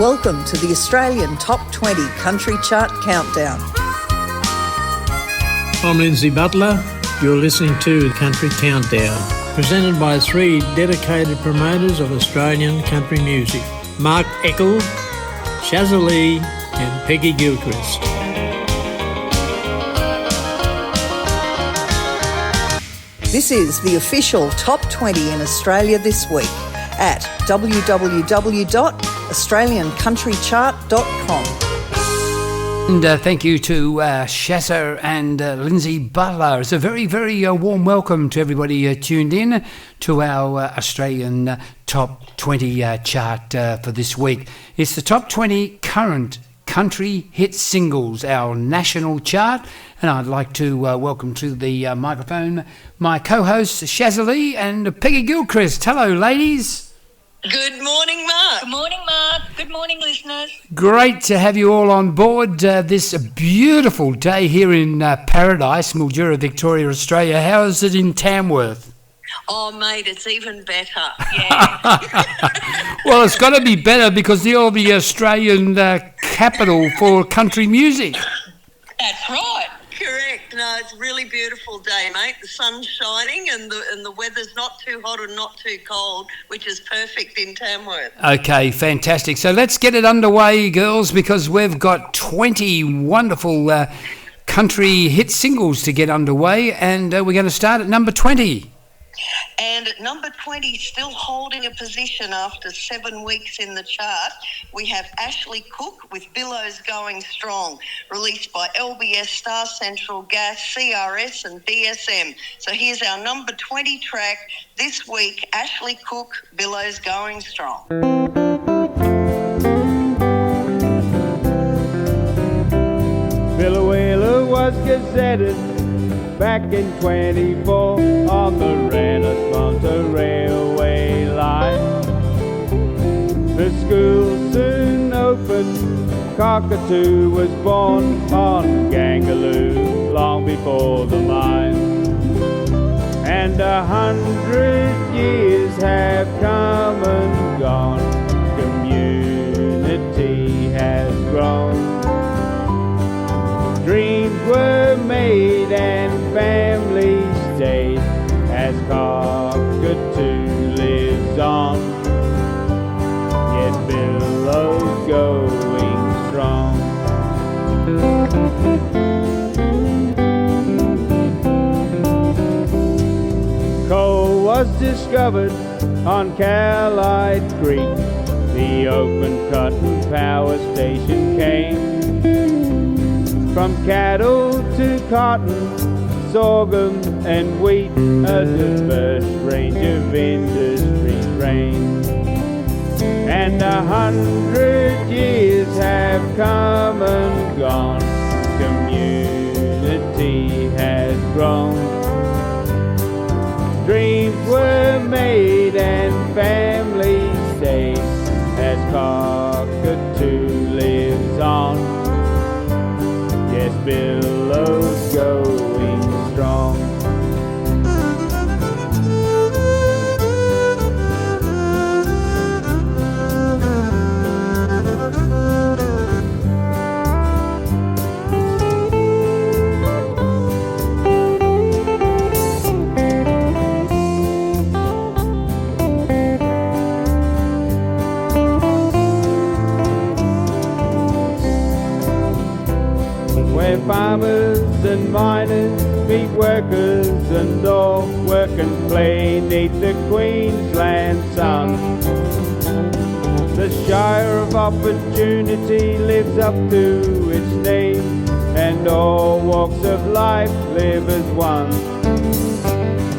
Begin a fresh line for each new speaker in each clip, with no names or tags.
Welcome to the Australian Top 20 Country Chart Countdown.
I'm Lindsay Butler. You're listening to Country Countdown, presented by three dedicated promoters of Australian country music, Mark Eckel, Shaza, Leigh and Peggy Gilchrist.
This is the official Top 20 in Australia this week at www.australiancountrychart.com.
And thank you to Shaza and Lindsay Butler. It's a very, very warm welcome to everybody tuned in to our Australian Top 20 chart for this week. It's the Top 20 current country hit singles, our national chart. And I'd like to welcome to the microphone my co-hosts Shaza, Leigh and Peggy Gilchrist. Hello, ladies.
Good morning, Mark.
Good morning, Mark. Good morning, listeners.
Great to have you all on board this beautiful day here in Paradise, Mildura, Victoria, Australia. How is it in Tamworth?
Oh, mate, it's even better. Yeah.
Well, it's got to be better because you're the Australian capital for country music.
That's right.
Correct. No, it's a really beautiful day, mate. The sun's shining and the weather's not too hot and not too cold, which is perfect in Tamworth.
Okay, fantastic. So let's get it underway, girls, because we've got 20 wonderful country hit singles to get underway, and we're going to start at number 20.
And at number 20, still holding a position after 7 weeks in the chart, we have Ashley Cook with Billows Going Strong, released by LBS, Star Central, Gas, CRS and BSM. So here's our number 20 track this week, Ashley Cook, Billows Going Strong.
Billawheeler was gazetted back in 24 on the Rennes-Monta railway line. The school soon opened, Kakadu was born on Gangaloo long before the mine. And 100 years have come and gone, community has grown. Dreams were made and families stayed as Kakadu lives on. Yet Billows going strong. Coal was discovered on Callide Creek. The open cut and power station came. From cattle to cotton, sorghum and wheat, a diverse range of industries reign. And 100 years have come and gone, community has grown. Dreams were made and families stayed as Kakadu lives on. Yes, Billows going strong. Where farmers and miners meet workers and all work and play neath the Queensland sun. The Shire of Opportunity lives up to its name, and all walks of life live as one.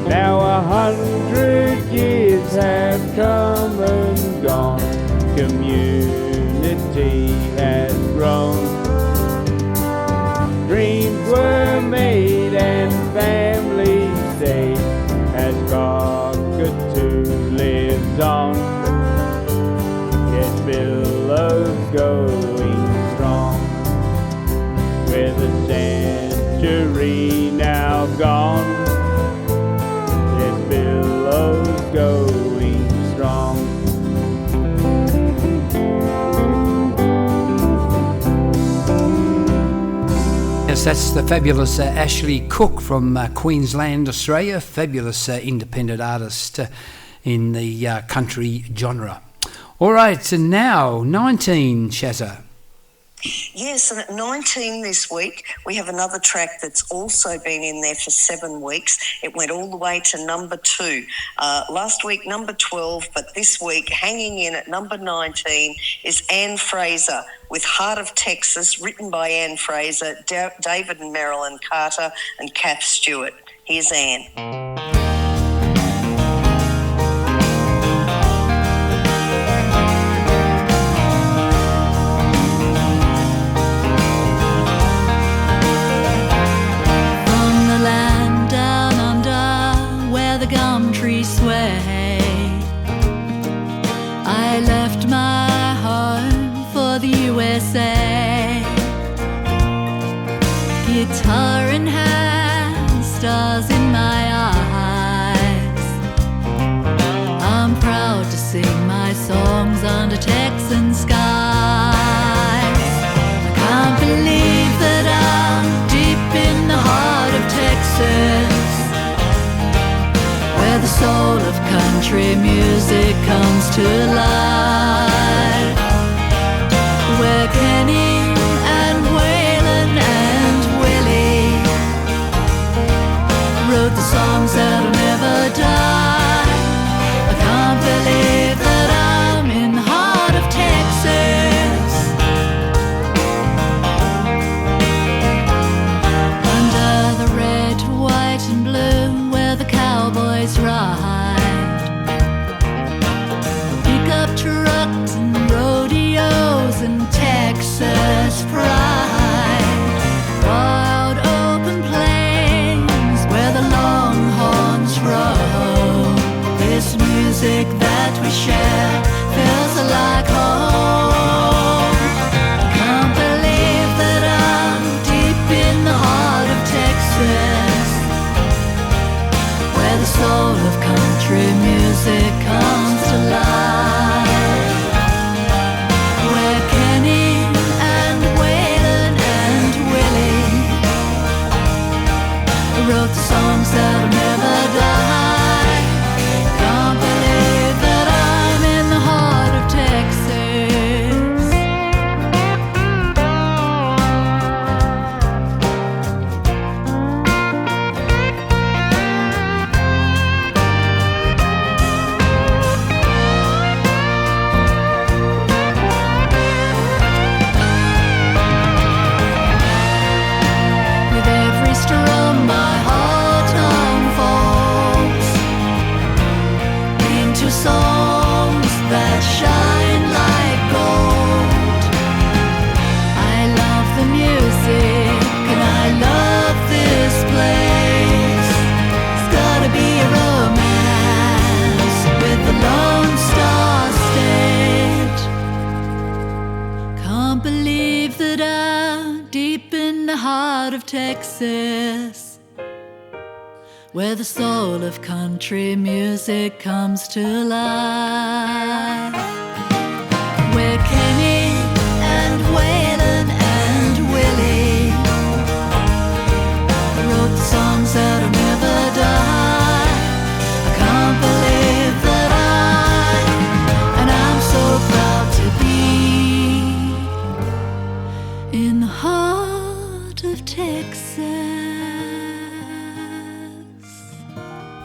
Now 100 years have come and gone, community has grown. Dreams were made and families stayed as Kakadu lives on. Yes, Billows going strong. With a century now gone, yes, Billows going strong.
Yes, that's the fabulous Ashley Cook from Queensland, Australia. Fabulous independent artist in the country genre. All right, and now 19, Shaza.
Yes, and at 19 this week, we have another track that's also been in there for 7 weeks. It went all the way to number 2. Last week, number 12, but this week, hanging in at number 19 is Anne Fraser with Heart of Texas, written by Anne Fraser, David and Marilyn Carter, and Kath Stewart. Here's Anne.
Sway. I left my home for the USA. Guitar in hand, stars in my eyes. I'm proud to sing my songs under Texan skies. I can't believe that I'm deep in the heart of Texas, where the soul of country music comes to life, where Kenny and Waylon and Willie wrote the songs that'll never die. I can't believe that I'm in the heart of Texas, under the red, white and blue, where the cowboys ride, pickup trucks and rodeos and Texas pride, wild open plains where the longhorns roam. This music that we share feels like home. Can't believe that I'm deep in the heart of Texas, where the soul of country music comes to life, where Kenny and Waylon and Willie wrote the songs that'll never die. Can't believe that I'm in the heart of Texas. With every strum my heart unfolds into songs that shine like gold. I love the music and I love this place. It's gotta be a romance with the Lone Star State. Can't believe that I'm deep in the heart of Texas, where the soul of country music comes to life, where Kenny and Waylon and Willie wrote the songs that'll never die. I can't believe that and I'm so proud to be in the heart of Texas.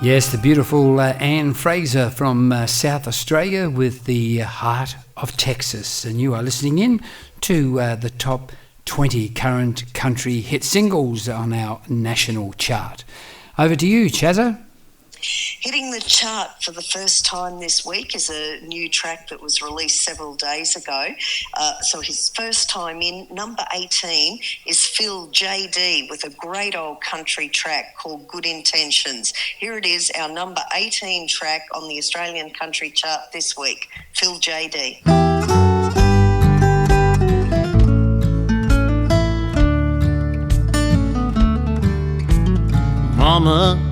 Yes, the beautiful Anne Fraser from South Australia with the Heart of Texas. And you are listening in to the top 20 current country hit singles on our national chart. Over to you, Shaza.
Hitting the chart for the first time this week is a new track that was released several days ago. So his first time in, number 18, is Phil JD with a great old country track called Good Intentions. Here it is, our number 18 track on the Australian country chart this week, Phil JD.
Mama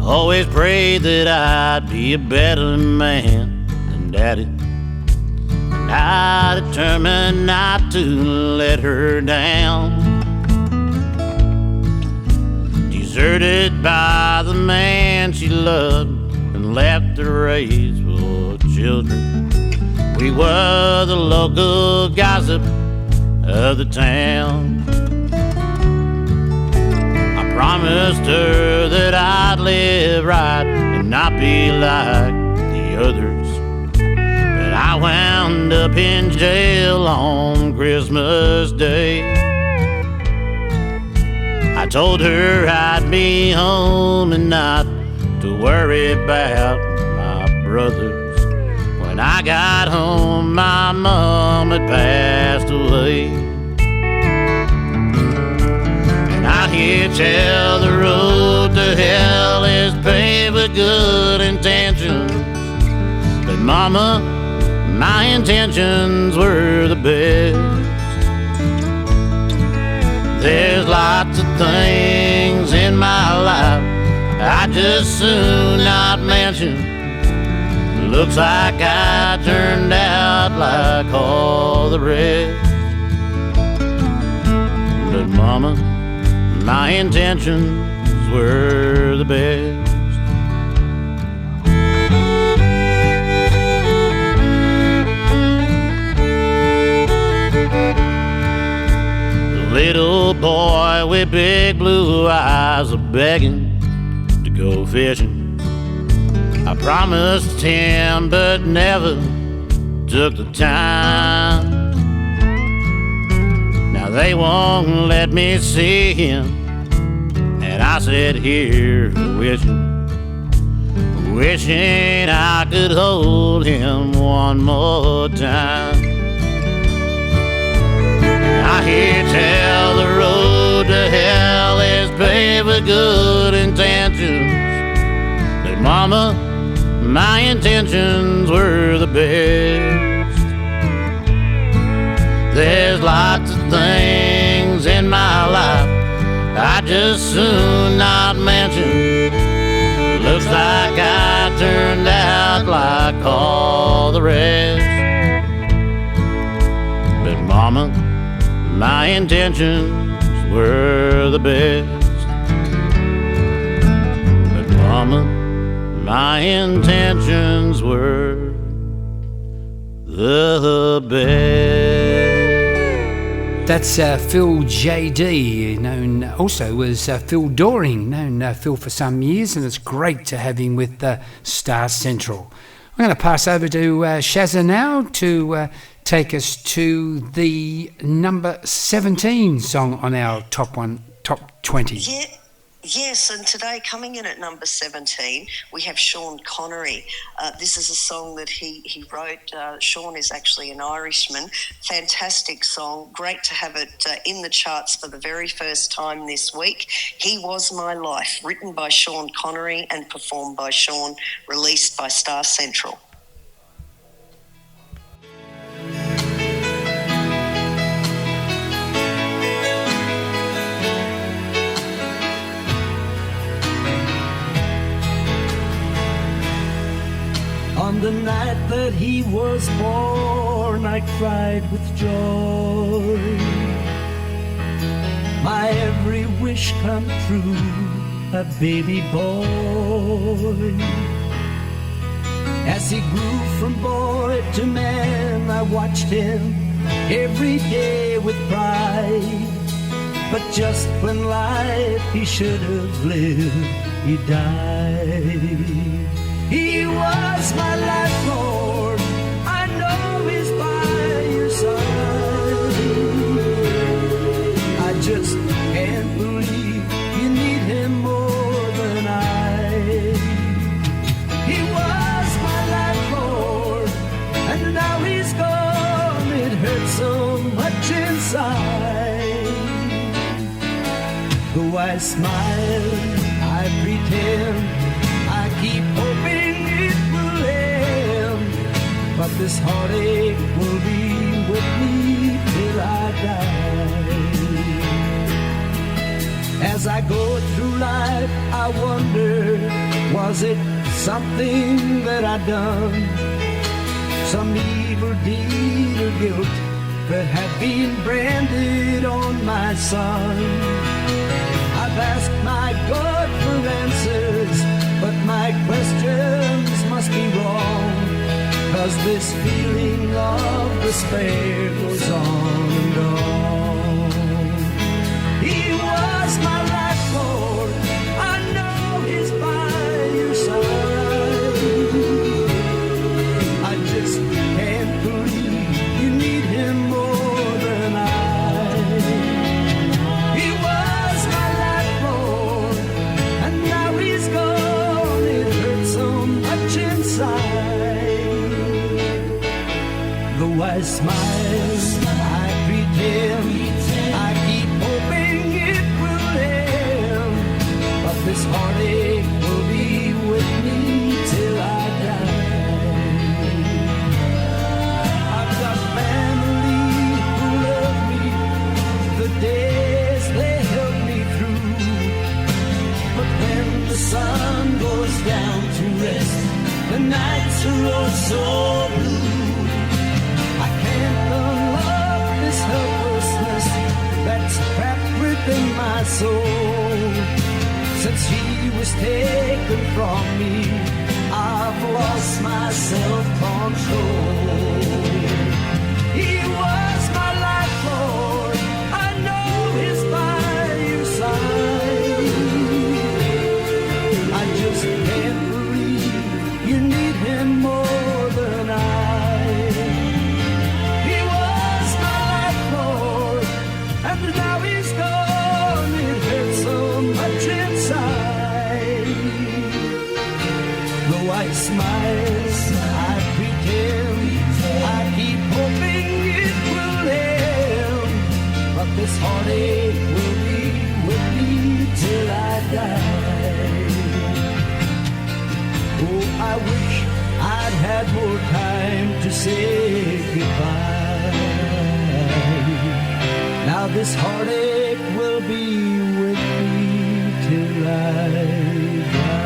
always prayed that I'd be a better man than Daddy, and I determined not to let her down. deserted by the man she loved and left to raise 4 children. We were the local gossip of the town. I promised her that I'd live right and not be like the others, but I wound up in jail on Christmas Day. I told her I'd be home and not to worry about my brothers. When I got home, my mom had passed away. And I hear tell the road to hell is paved with good intentions, but mama, my intentions were the best. There's lots of things in my life I just soon not mention. Looks like I turned out like all the rest. But mama, my intentions were the best. Little boy with big blue eyes a begging to go fishing. I promised him but never took the time. Now they won't let me see him, and I sit here wishing I could hold him one more time. I hear tell the road to hell is paved with good intentions, but mama, my intentions were the best. There's lots of things in my life I just soon not mention. Looks like I turned out like all the rest. But mama, my intentions were the best. But mama, my intentions were the best.
That's Phil J.D., known also as Phil Doring, known Phil for some years, and it's great to have him with Star Central. I'm going to pass over to Shaza now to take us to the number 17 song on our top 20.
Yeah. Yes, and today coming in at number 17, we have Sean Connery. This is a song that he wrote. Sean is actually an Irishman. Fantastic song. Great to have it in the charts for the very first time this week. He Was My Life, written by Sean Connery and performed by Sean, released by Star Central.
On the night that he was born, I cried with joy. My every wish come true, a baby boy. As he grew from boy to man, I watched him every day with pride. But just when life he should have lived, he died. He was my life, Lord. I know he's by your side. I just can't believe you need him more than I. He was my life, Lord, and now he's gone. It hurts so much inside. Though I smile, I pretend, I keep hoping it will end, but this heartache will be with me till I die. As I go through life, I wonder, was it something that I done? Some evil deed or guilt that had been branded on my son? I've asked my God for must be wrong, 'cause this feeling of despair goes on and on. He was my life, Lord, I know he's by your side. I just can't believe you need him more than I. He was my life, Lord, and now he's gone. It hurts so much inside. Though I smile, I pretend, I keep hoping it will end, but this heartache will be with me till I die. I've got family who love me, the days they help me through, but when the sun goes down to rest, the nights are all so blue. I can't unlock this helplessness that's trapped within my soul. Since he was taken from me, I've lost my self-control. He was my life, Lord, I know he's by your side. I just can't believe you need him more than I. He was my life, Lord, and now he's gone. It hurts so much inside. Though I smile, I pretend, I keep hoping it will end, but this heartache will be with me till I die. Oh, I wish I'd had more time to say goodbye. Now this heartache will be with me till I die.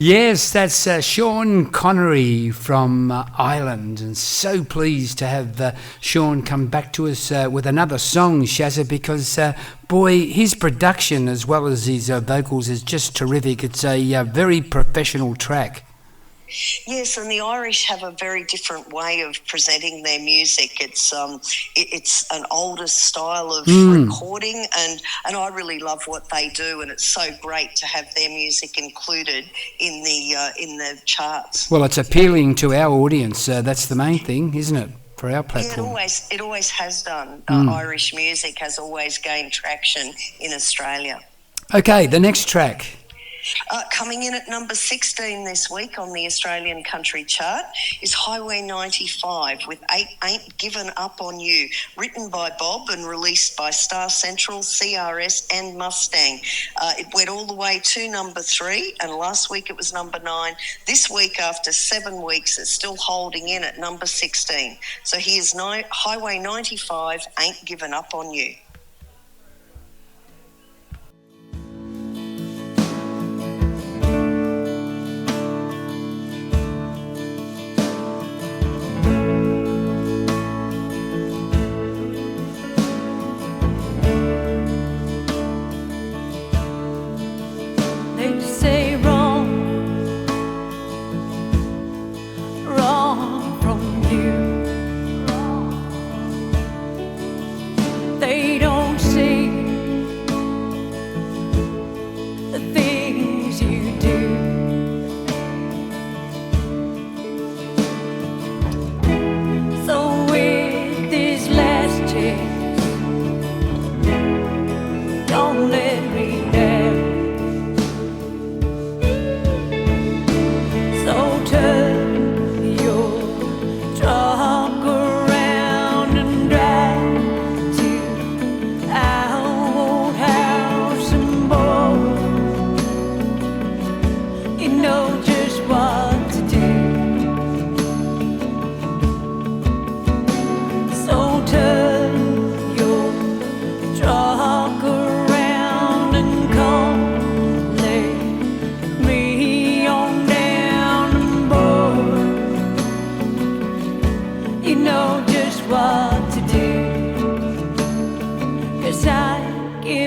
Yes, that's Sean Connery from Ireland, and so pleased to have Sean come back to us with another song, Shaza, because boy, his production as well as his vocals is just terrific. It's a very professional track.
Yes, and the Irish have a very different way of presenting their music. It's an older style of recording, and I really love what they do, and it's so great to have their music included in the charts.
Well, it's appealing to our audience. That's the main thing, isn't it, for our platform?
Yeah, it always has done. Irish music has always gained traction in Australia.
Okay, the next track.
Coming in at number 16 this week on the Australian country chart is Highway 95 with Ain't Given Up on You, written by Bob and released by Star Central, CRS and Mustang. It went all the way to number 3, and last week it was number 9. This week, after 7 weeks, it's still holding in at number 16. So here's Highway 95, Ain't Given Up on You.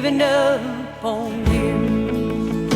giving up on you.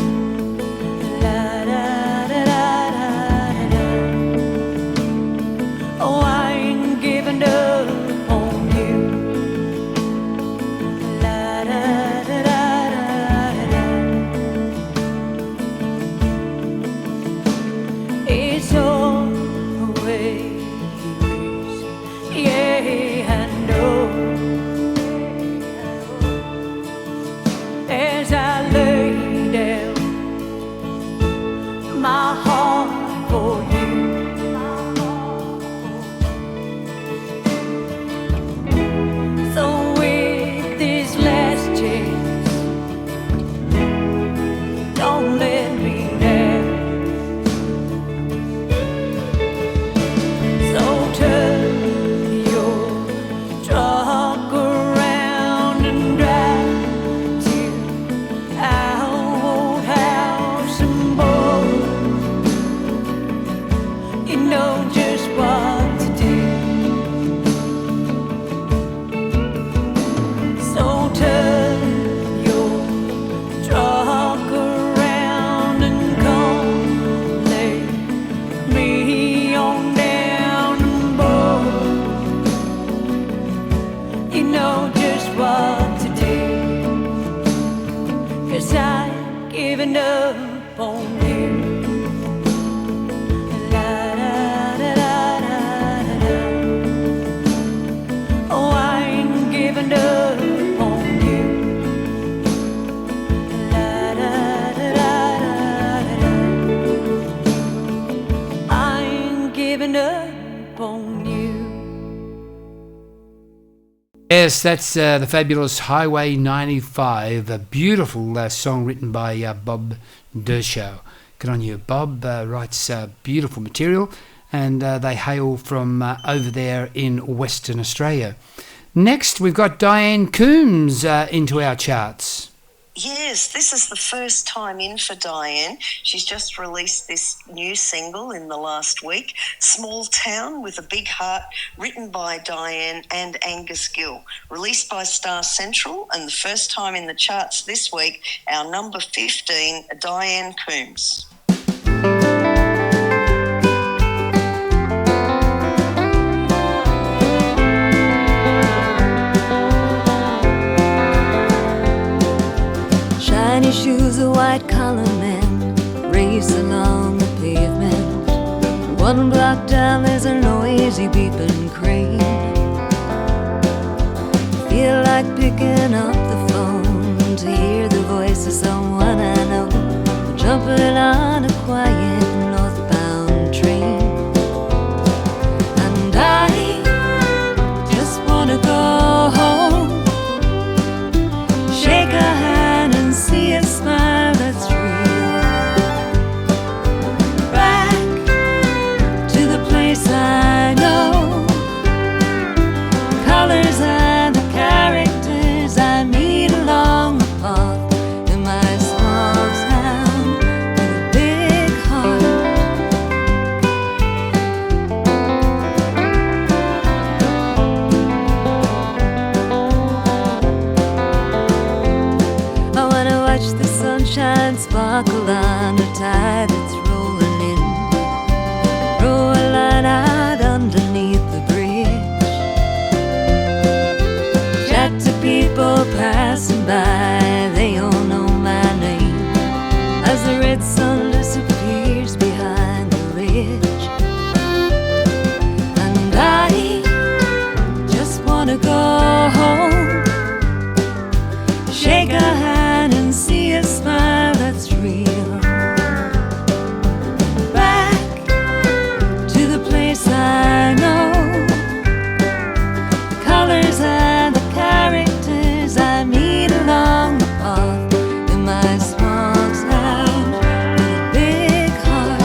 what to do, 'cause I've given up on you. La, da, da, da, da, da. Oh, I ain't giving up on you. La, da, da, da, da, da. I ain't giving up on you.
Yes, that's the fabulous Highway 95, a beautiful song written by Bob Dershow. Good on you. Bob writes beautiful material, and they hail from over there in Western Australia. Next, we've got Diane Coombs into our charts.
Yes, this is the first time in for Diane. She's just released this new single in the last week, Small Town with a Big Heart, written by Diane and Angus Gill, released by Star Central, and the first time in the charts this week, our number 15, Diane Coombs.
Shiny shoes, a white-collar man race along the pavement. One block down, there's a noisy beeping crane. Feel like picking up the phone to hear the voice of someone I know, jumping on a quiet northbound train. And I just wanna go home, shake a hand and see a smile that's real. Back to the place I know, colors and the characters I meet along the path in my small town with a big heart. I wanna watch the sunshine sparkle on the tide that's rolling in, roll a line out underneath the bridge, chat to people passing by, they all know my name as the red sun disappears behind the ridge. And I just wanna go home, shake a hand and see a smile that's real. Back to the place I know, the colors and the characters I meet along the path in my small town with a big heart.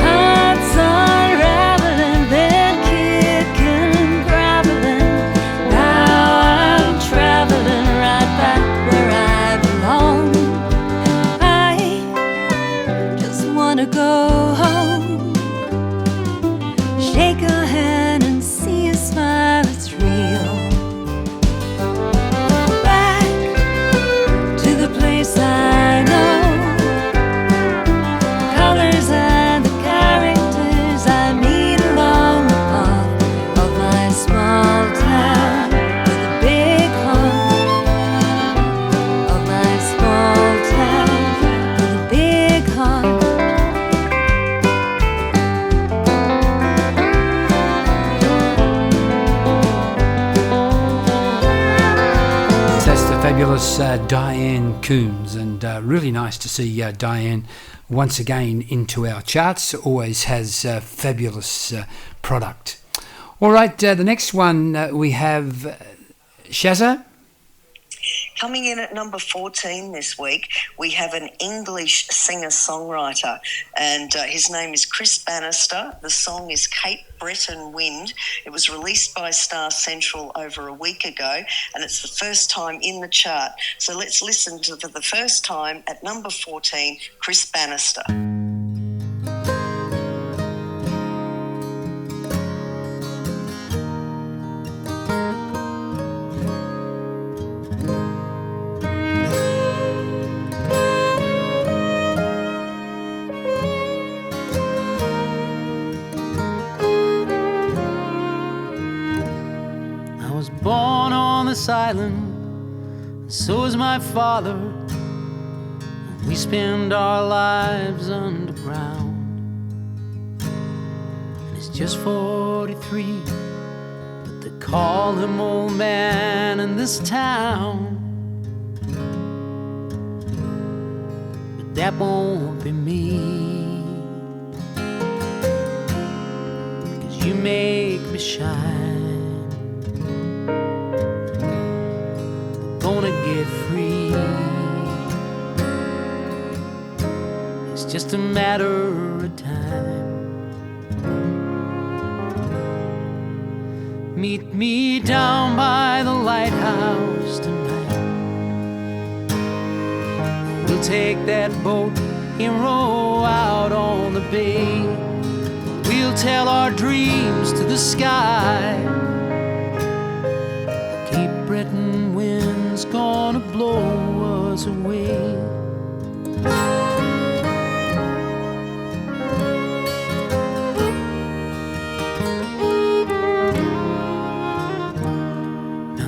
Hearts unraveling, been kicking and graveling. Now I'm traveling right back where I belong. I just wanna go home, shake a hand and see a smile that's real. Back to the place I know, colors and the characters I meet along the path of my small town with a big heart. Of my small town with a big heart.
That's the fabulous Diane Coombs, and really nice to see Diane once again into our charts. Always has fabulous product. All right, the next one we have Shaza.
Coming in at number 14 this week, we have an English singer-songwriter, and his name is Chris Bannister. The song is Cape Breton Wind. It was released by Star Central over a week ago, and it's the first time in the chart. So let's listen to, for the first time, at number 14, Chris Bannister.
this island, and so is my father. We spend our lives underground. And he's just 43, but they call him old man in this town. But that won't be me, 'cause you make me shine. Gonna get free. It's just a matter of time. Meet me down by the lighthouse tonight. We'll take that boat and row out on the bay. We'll tell our dreams to the sky. The Cape Breton wind's gonna blow us away.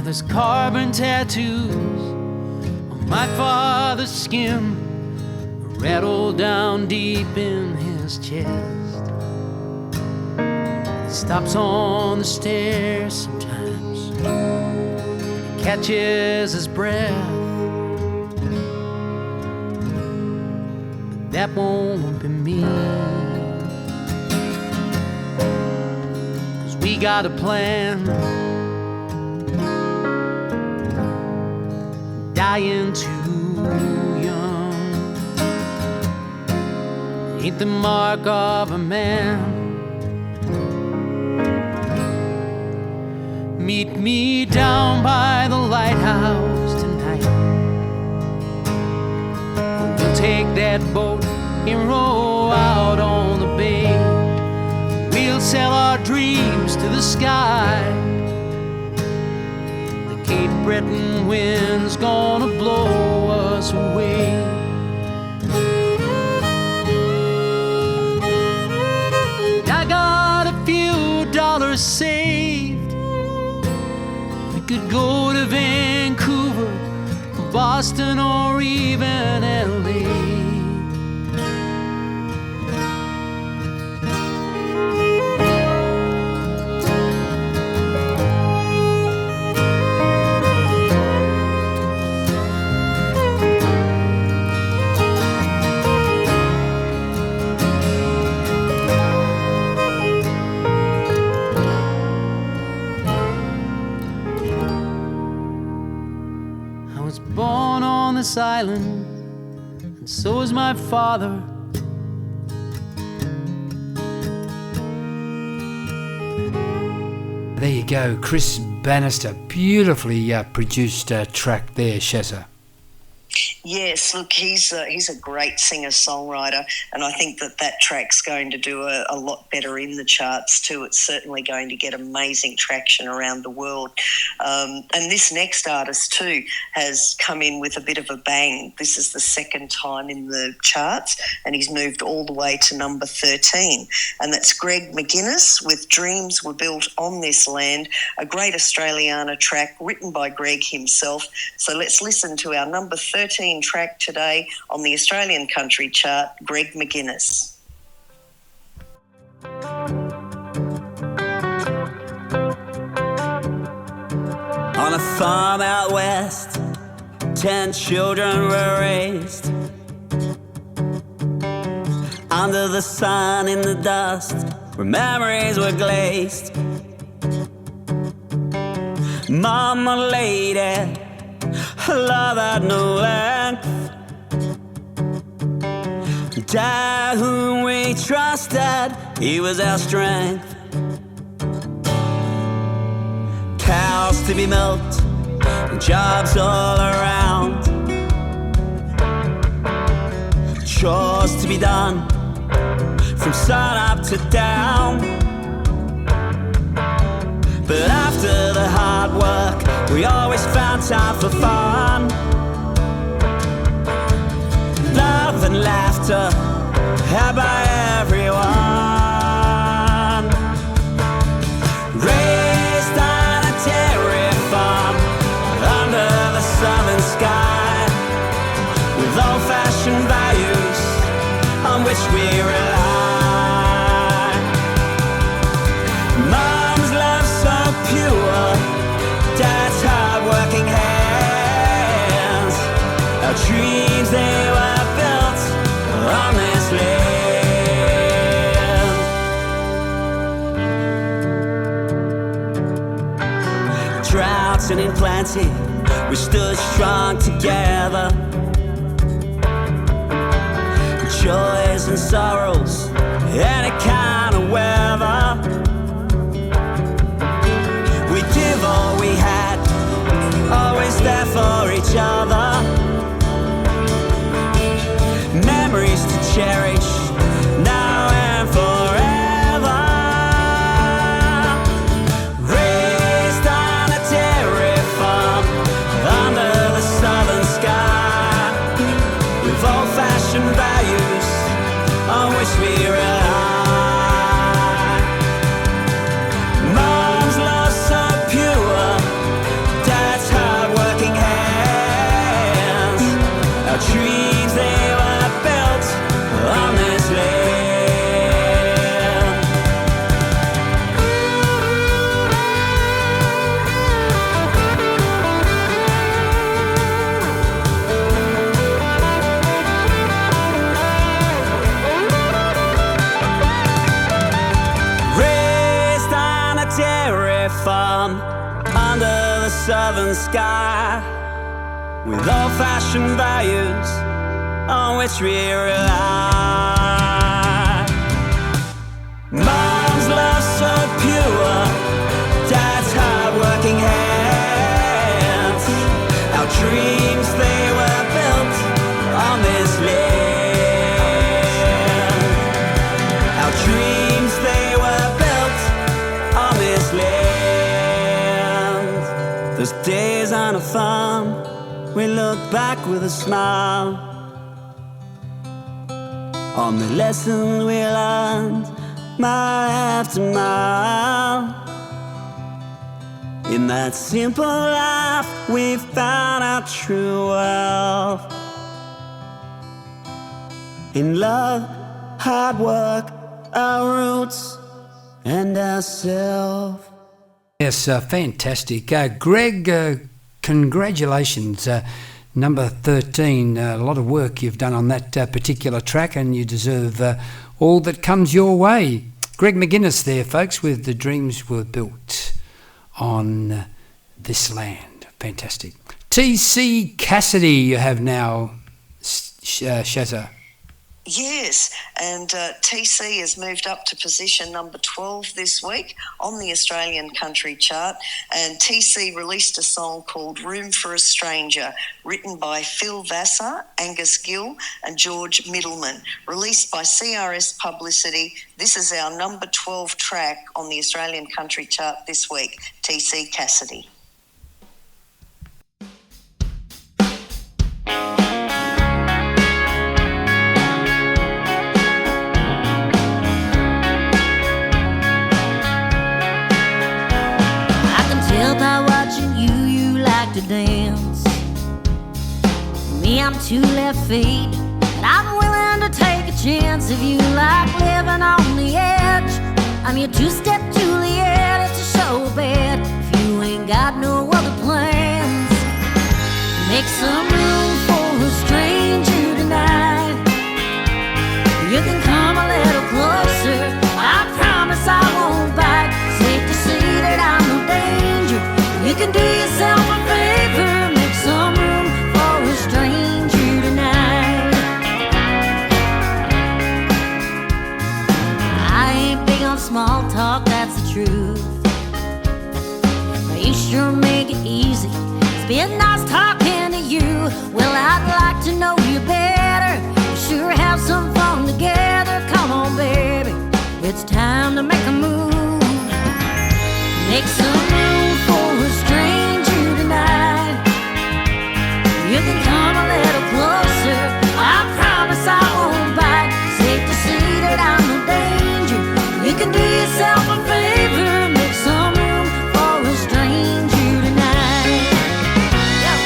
There's carbon tattoos on my father's skin, rattled down deep in his chest. He stops on the stairs sometimes, he catches his breath. But that won't be me, 'cause we got a plan. Dying too young ain't the mark of a man. Meet me down by the lighthouse tonight. We'll take that boat and row out on the bay. We'll sell our dreams to the sky. Cape Breton wind's gonna blow us away. I got a few dollars saved. We could go to Vancouver, Boston, or even LA. This island, and so is my father.
There you go, Chris Bannister. Beautifully produced track there, Shaza.
Yes, look, he's a great singer-songwriter, and I think that track's going to do a lot better in the charts too. It's certainly going to get amazing traction around the world. And this next artist too has come in with a bit of a bang. This is the second time in the charts, and he's moved all the way to number 13. And that's GREGG McGuinness with Dreams Were Built on This Land, a great Australiana track written by Greg himself. So let's listen to our number 13 track today on the Australian country chart, GREGG McGuinness.
On a farm out west, 10 children were raised. Under the sun, in the dust, where memories were glazed. Mama lady, love had no length. Dad, whom we trusted, he was our strength. Cows to be milked, jobs all around. Chores to be done, from sun up to down. But after the hard work, we always found time for fun. Love and laughter had by everyone. Raised on a dairy farm, on which we rely. Mom's love so pure, Dad's hard-working hands. Our dreams, they were built on this land. Droughts and in plenty, we stood strong together. Joys and sorrows, any kind of weather. We give all we had, always there for each other. Memories to cherish, now and forever. Raised on a dairy farm, under the southern sky, with old-fashioned values on which we rely. Mom's love so pure, Dad's hard-working hands. Our dreams, they were built on this land. Raised on a dairy farm under the southern sky, with old-fashioned values on which we rely. Mom's love so pure, Dad's hard-working hands. Our dreams, they were built on this land. Our dreams, they were built on this land. Those days on a farm, we look back with a smile on the lessons we learned mile after mile. In that simple life, we found our true wealth. In love, hard work, our roots, and ourselves.
Yes, fantastic. Greg, congratulations. Number 13, a lot of work you've done on that particular track, and you deserve all that comes your way. Greg McGuinness there, folks, with The Dreams Were Built on This Land. Fantastic. T.C. Cassidy you have now, Shaza.
Yes, and TC has moved up to position number 12 this week on the Australian country chart, and TC released a song called Room for a Stranger, written by Phil Vassar, Angus Gill and George Middleman, released by CRS Publicity. This is our number 12 track on the Australian country chart this week, TC Cassidy.
By watching you like to dance. Me, I'm too left feet, but I'm willing to take a chance. If you like living on the edge, I'm your two-step Juliet. It's a show bed if you ain't got no other plans. Make some room for a stranger tonight. You can come a little closer, I promise I won't bite. Safe to say that I'm no danger. You can do yourself a favor, make some room for a stranger tonight. I ain't big on small talk, that's the truth. But you sure make it easy. It's been nice talking to you. Well, I'd like to know you better. We sure have some fun together. Come on, baby, it's time to make a move. Make some room for a stranger tonight. You can come a little closer, I promise I won't bite. Safe to say that I'm no danger. You can do yourself a favor, make some room for a stranger tonight. Yeah.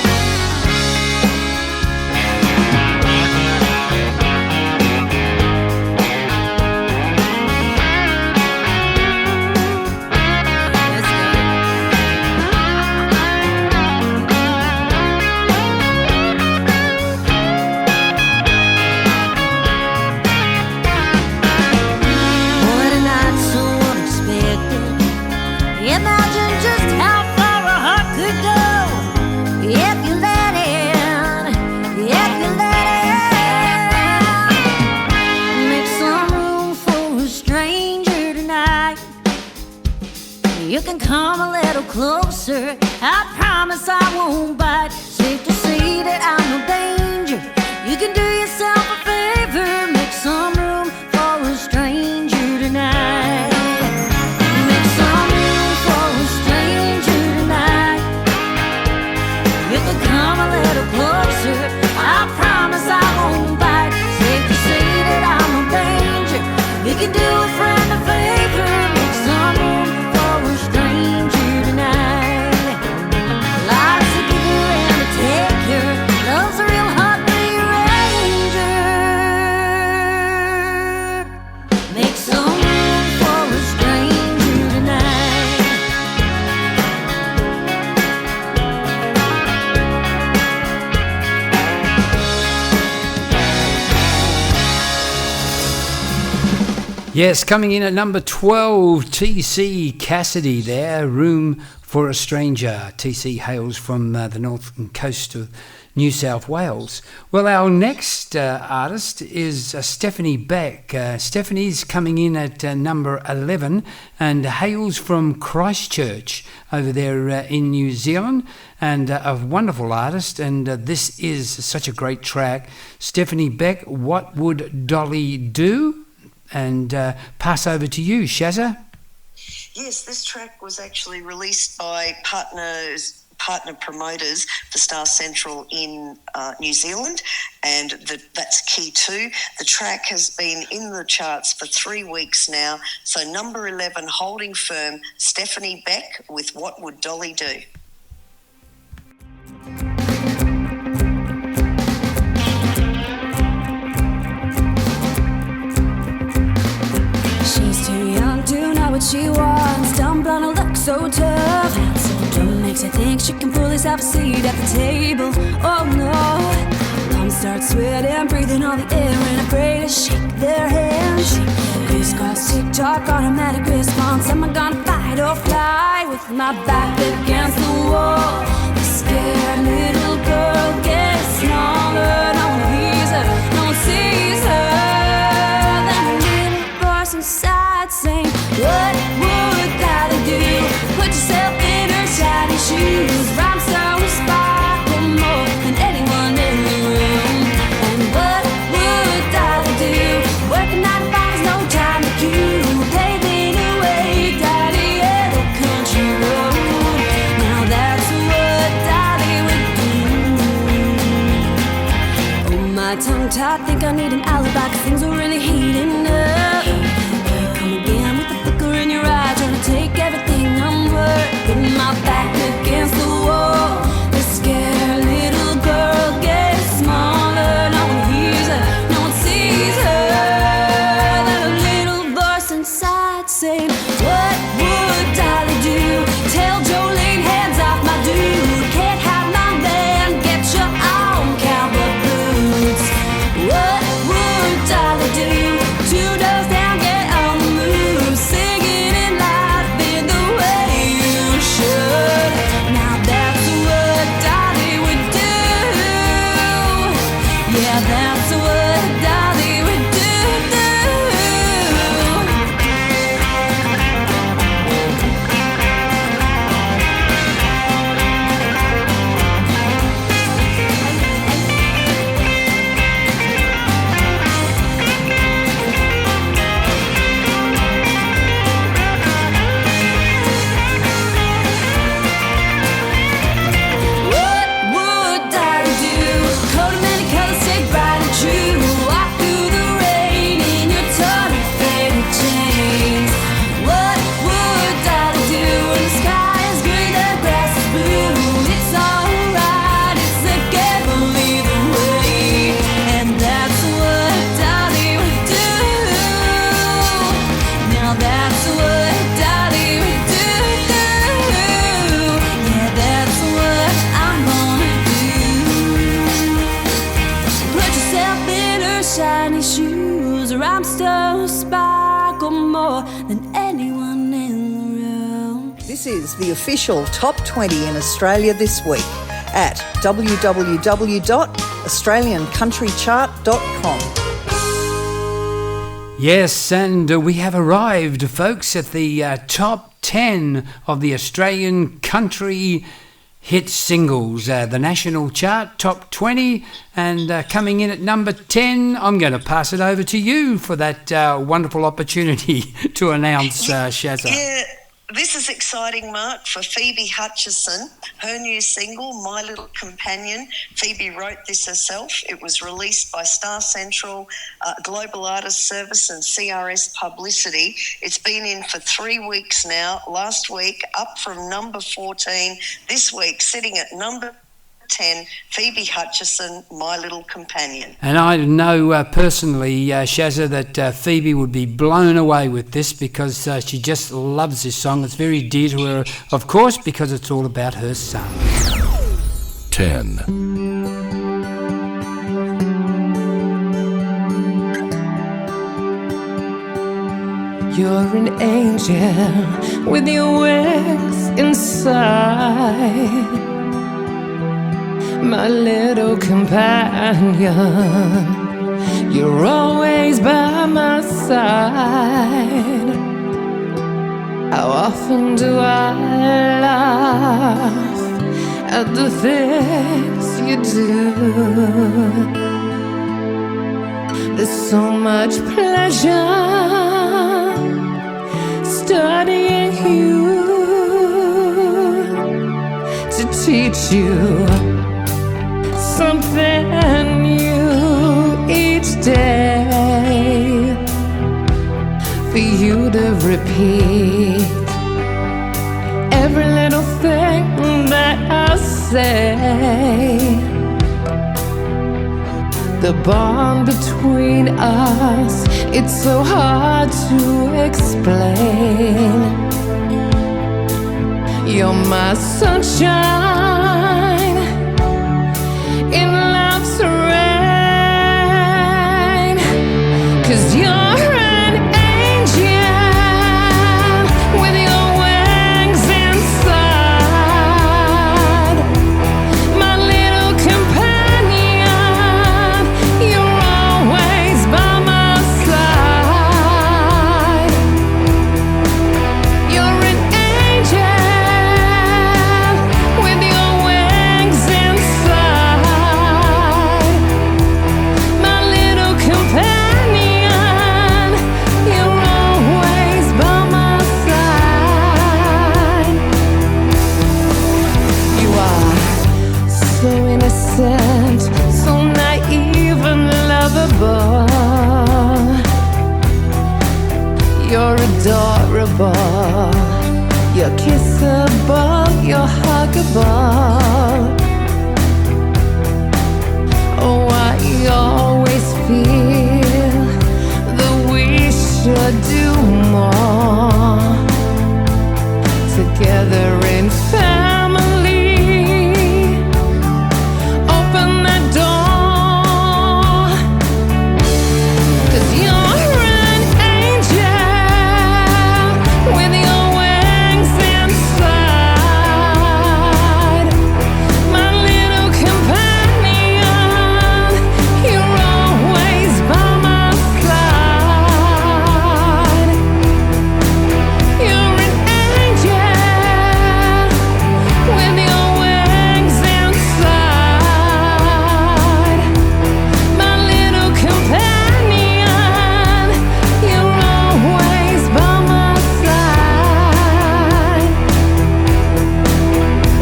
closer. I promise I won't bite. Safe to say that I'm no danger. You can do yourself a favor, make some room for a stranger tonight. Make some room for a stranger tonight. You can come a little closer. I promise I won't bite. Safe to say that I'm no danger. You can do a friend a favor, make some room for a stranger tonight. Life's a giver and a taker. Love's a real hard rearranger. Make some room for a stranger tonight.
Yes, coming in at number 12, TC Cassidy there, Room for a Stranger. TC hails from the northern coast of New South Wales. Well, our next artist is Stephanie Beck. Stephanie's coming in at number 11 and hails from Christchurch over there in New Zealand, and a wonderful artist, and this is such a great track. Stephanie Beck, What Would Dolly Do? And pass over to you, Shaza.
Yes, this track was actually released by partner promoters for Star Central in New Zealand, and that's key too. The track has been in the charts for 3 weeks now, so number 11 holding firm, Stephanie Beck with What Would Dolly Do?
She's too young to know what she wants. Dumb blonde will look so tough. That syndrome makes her think she can pull herself a seat at the table. Oh no. Mom starts sweating, breathing all the air, and afraid to shake their hands. Crisscross, tick-tock, automatic response. Am I gonna fight or fly with my back against the wall? The scared little girl gets smaller. No one hears her, no one sees her. Inside saying, what would Dolly do? Put yourself in her shiny shoes. Rhymes so sparkle more than anyone in the room. And what would Dolly do? Working 9 to 5 is no time to queue. Paving the way, Daddy, at the country road. Now that's what Dolly would do. Oh, my tongue-tied, think I need an alibi, 'cause things are really heating up. Again with the flicker in your eye, trying to take everything I'm worth. Putting my back against the wall. The scared little girl gets smaller. No one hears her, no one sees her. That a little voice inside saying, what would Dolly do? Tell Jolene, hands off my dude. Can't have my man, get your own cowboy boots. What would Dolly do? 2 doors down, get on the move, singing in life in the way you should. Now that's what Dolly would do. Yeah, that's what Dolly would do. What would Dolly do? Coat of many colors, stay bright and true. Walk through the rain in your tawny faded jeans. What would Dolly do when the sky is green, the grass is blue? It's alright, it's a gamble either way. And that's what Dolly would do. Now that's what Dolly would do. Yeah, that's what I'm gonna do. Put yourself in her shiny shoes. Her arms still sparkle more than anyone in the room.
This is the official Top 20 in Australia this week at www.australiancountrychart.com.
Yes, and we have arrived, folks, at the top 10 of the Australian country hit singles, the national chart, top 20, and coming in at number 10, I'm going to pass it over to you for that wonderful opportunity to announce, Shaza.
Yeah, this is exciting, Mark, for Phoebe Hutchison. Her new single, My Little Companion. Phoebe wrote this herself. It was released by Star Central, Global Artist Service and CRS Publicity. It's been in for 3 weeks now. Last week, up from number 14. This week, sitting at number 10, Phoebe Hutchison, My Little Companion.
And I know personally, Shaza, that Phoebe would be blown away with this because she just loves this song. It's very dear to her, of course, because it's all about her son.
10.
You're an angel with your wings inside, my little companion. You're always by my side. How often do I laugh at the things you do? There's so much pleasure studying you, to teach you something new each day, for you to repeat every little thing that I say. The bond between us, it's so hard to explain. You're my sunshine in love's rain, 'cause you're an angel with your wings inside, my little companion. You're always by my side. You're an angel with your wings inside, my little companion. You're always by my side. You are so innocent, so naive and lovable. You're adorable, you're kissable, you're huggable. Oh, I always feel that we should do more together in family. Open that door, 'cause you're an angel with your wings inside, my little companion. You're always by my side. You're an angel with your wings inside, my little companion. You're always by my side.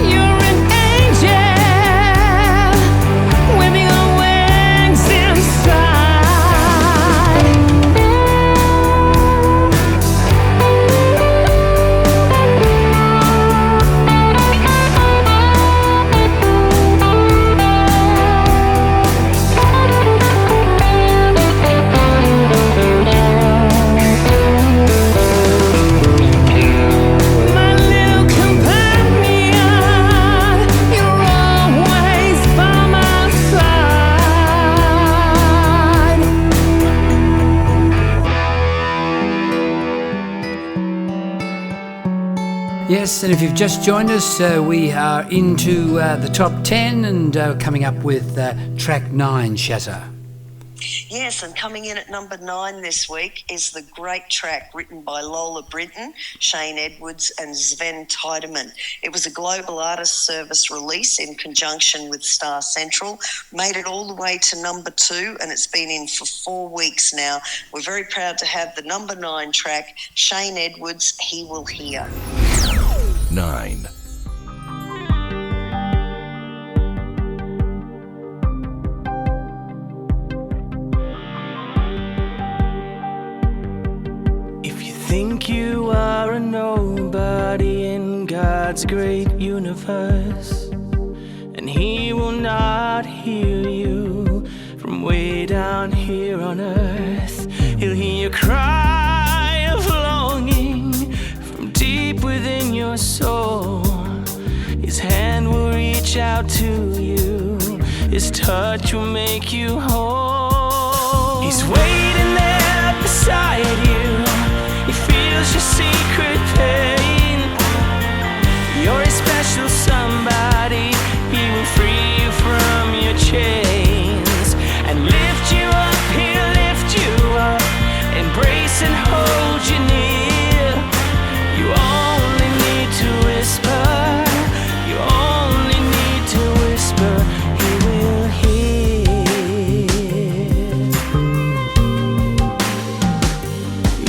You're an angel with your wings inside. My little companion, you're always by my side.
Yes, and if you've just joined us, we are into the top 10 and coming up with track 9, Shaza.
Yes, and coming in at number 9 this week is the great track written by Lola, Brinton, Shane Edwards and Sven Tydeman. It was a global artist service release in conjunction with Star Central, made it all the way to number 2 and it's been in for 4 weeks now. We're very proud to have the number 9 track, Shane Edwards, He Will Hear.
9.
Think you are a nobody in God's great universe, and He will not hear you from way down here on earth. He'll hear your cry of longing from deep within your soul. His hand will reach out to you, His touch will make you whole. He's waiting there beside you. He feels your secret pain. You're a special somebody. He will free you from your chains and lift you up. He'll lift you up, embrace and hold you near. You only need to whisper. You only need to whisper. He will hear.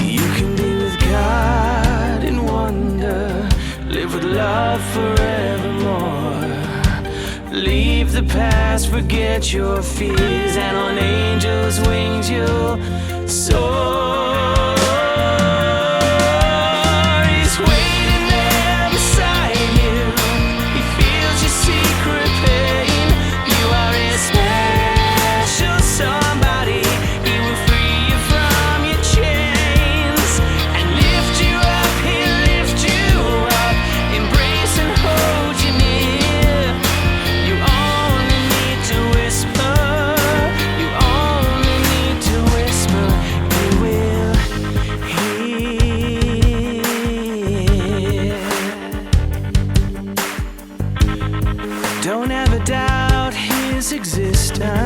You can be with God in wonder, live with love forevermore. Leave the past, forget your fears, and on angels' wings you'll soar. He's waiting there beside you. He feels your secret pain. You are a special somebody. He will free you from your chains and lift you up. He'll lift you up, embrace and hold you near. You only need to whisper. You only need to whisper. He will hear. Don't ever doubt His existence.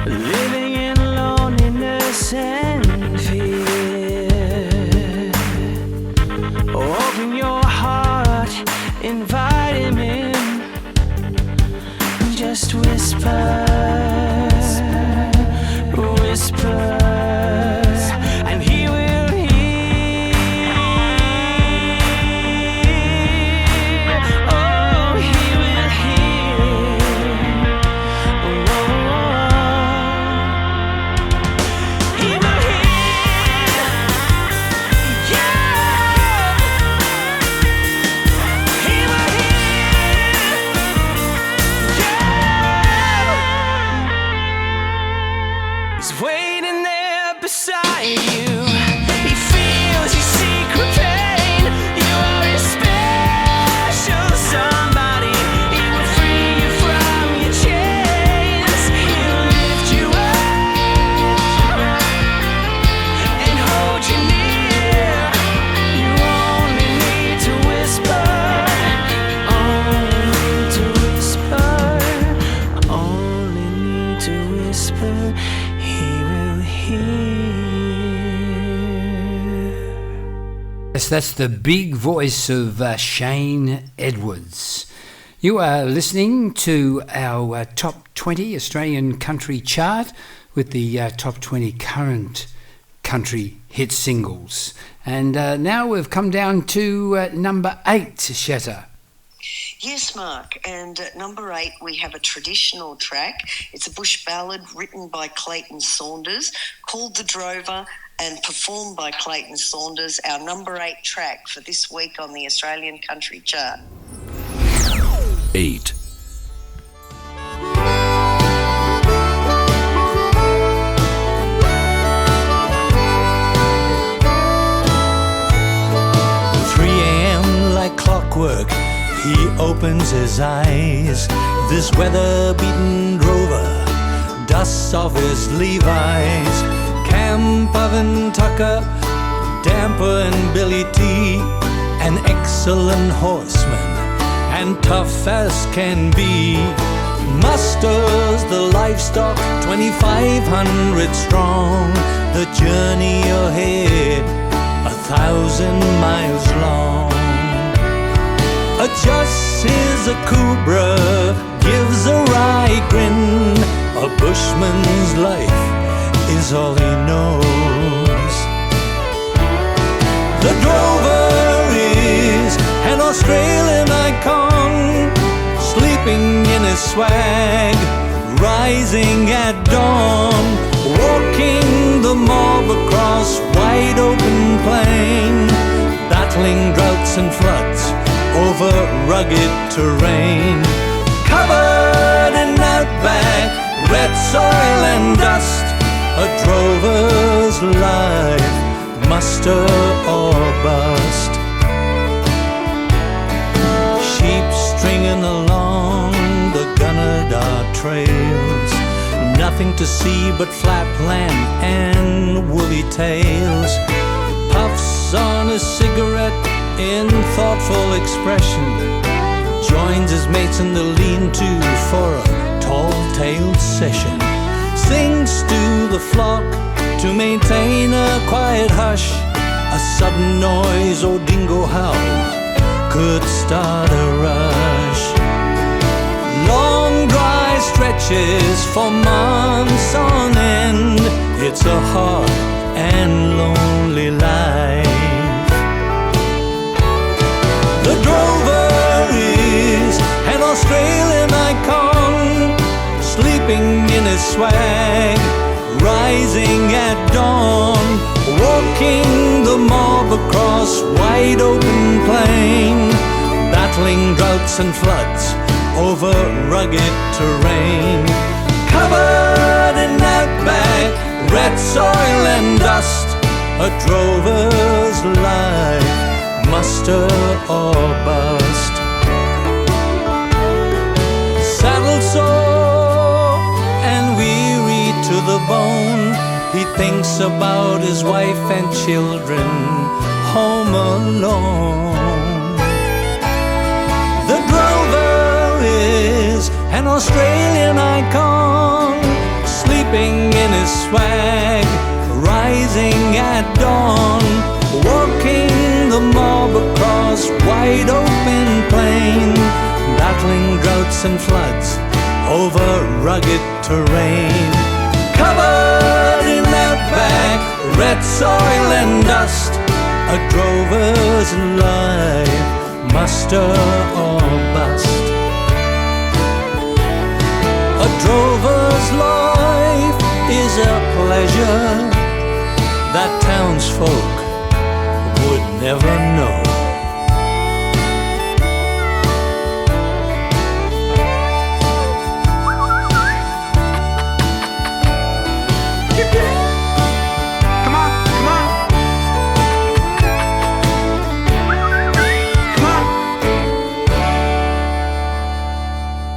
Living in loneliness and fear. Open your heart, invite Him in. Just whisper, whisper, and He will hear. Oh, He will hear. Oh, He will hear. Yeah. He will hear. Yeah. He's waiting there beside you. He feels your secret pain. You are a special somebody. He will free you from your chains. He'll lift you up and hold you near. You only need to whisper. Only need to whisper. Only need to whisper. He will hear.
Yes, that's the big voice of Shane Edwards. You are listening to our Top 20 Australian Country Chart with the Top 20 current country hit singles. And now we've come down to number 8, Shaza.
Yes, Mark, and at number 8 we have a traditional track. It's a bush ballad written by Clayton Saunders, called The Drover and performed by Clayton Saunders, our number 8 track for this week on the Australian Country Chart.
8.
Like clockwork, he opens his eyes. This weather-beaten drover dusts off his Levi's. Camp Oven Tucker, Damper and Billy T, an excellent horseman and tough as can be. musters the livestock 2,500 strong. The journey ahead 1,000 miles long. Adjusts a cobra, gives a wry grin. A bushman's life is all he knows. The drover is an Australian icon, sleeping in his swag, rising at dawn, walking the mob across wide open plain, battling droughts and floods over rugged terrain. Covered in outback, red soil and dust, a drover's life, muster or bust. Sheep stringing along the Gunnedah trails, nothing to see but flat land and woolly tails. Puffs on a cigarette in thoughtful expression, joins his mates in the lean-to for a tall-tailed session. Sings to the flock to maintain a quiet hush. A sudden noise or dingo howl could start a rush. Long dry stretches for months on end. It's a hard and lonely life. The drover is an Australian icon, sleeping in his swag, rising at dawn, walking the mob across wide open plain, battling droughts and floods over rugged terrain. Covered in outback, red soil and dust, a drover's life, muster or bust. Saddle sore and weary to the bone, he thinks about his wife and children home alone. The drover is an Australian icon, sleeping in his swag, rising at dawn, walking the mob across wide open plain, battling droughts and floods over rugged terrain. Covered in outback, red soil and dust, a drover's life, muster or bust. A drover's life is a pleasure that townsfolk would never know.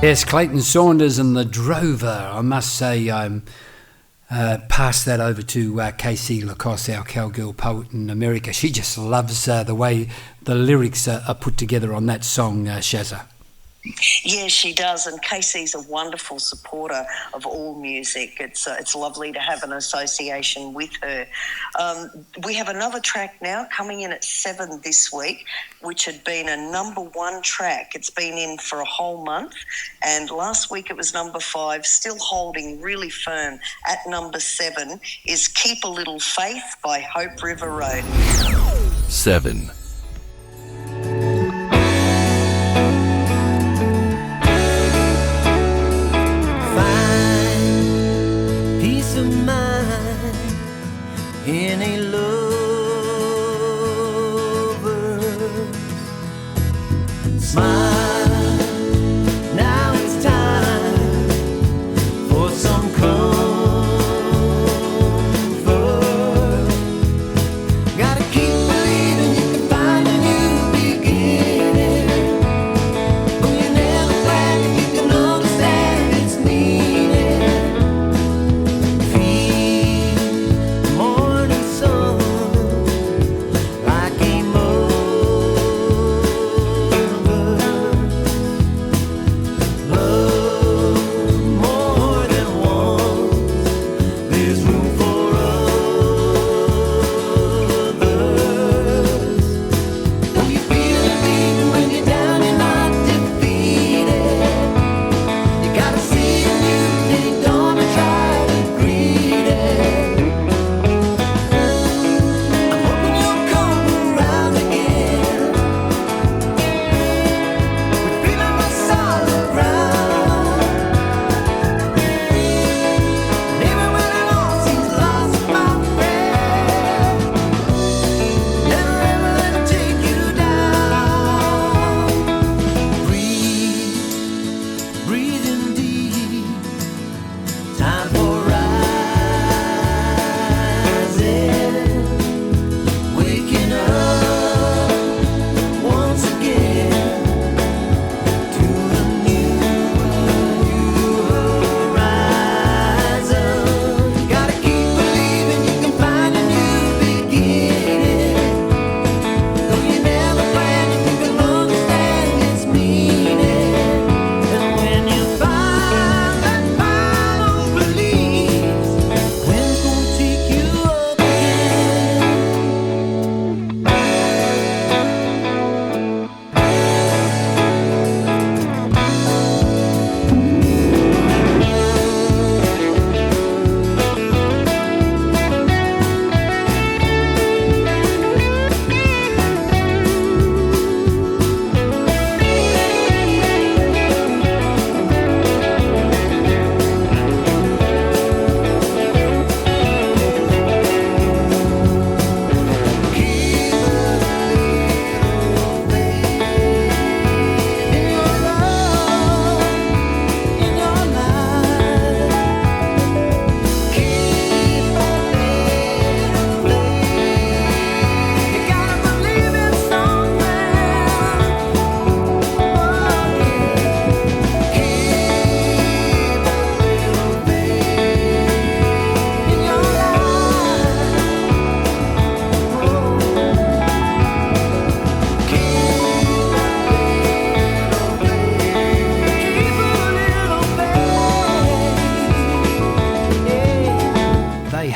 Yes, Clayton, Saunders and the Drover. I must say I'm pass that over to Casey Lacoste, our cowgirl poet in America. She just loves the way the lyrics are put together on that song, Shaza.
Yeah, she does, and Casey's a wonderful supporter of all music. It's lovely to have an association with her. We have another track now coming in at 7 this week, which had been a number 1 track. It's been in for a whole month, and last week it was number 5, still holding really firm at number 7, is Keep a Little Faith by Hope River Road.
7.
In a lover's smile. Now it's time for some comfort. Gotta keep believing you can find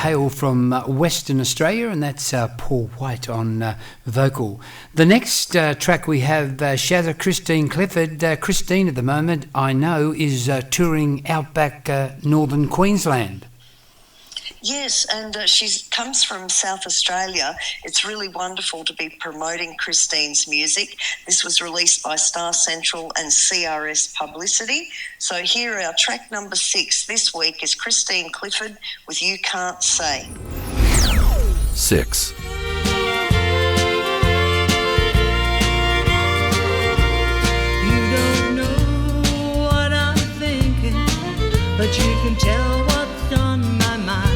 hail from Western Australia, and that's Paul White on vocal. The next track we have Shaza Christine Clifford. Christine at the moment, I know, is touring outback northern Queensland.
Yes, and she comes from South Australia. It's really wonderful to be promoting Christine's music. This was released by Star Central and CRS Publicity. So here our track number 6 this week is Christine Clifford with You Can't Say.
6.
You don't know what I'm thinking, but you can tell what's on my mind.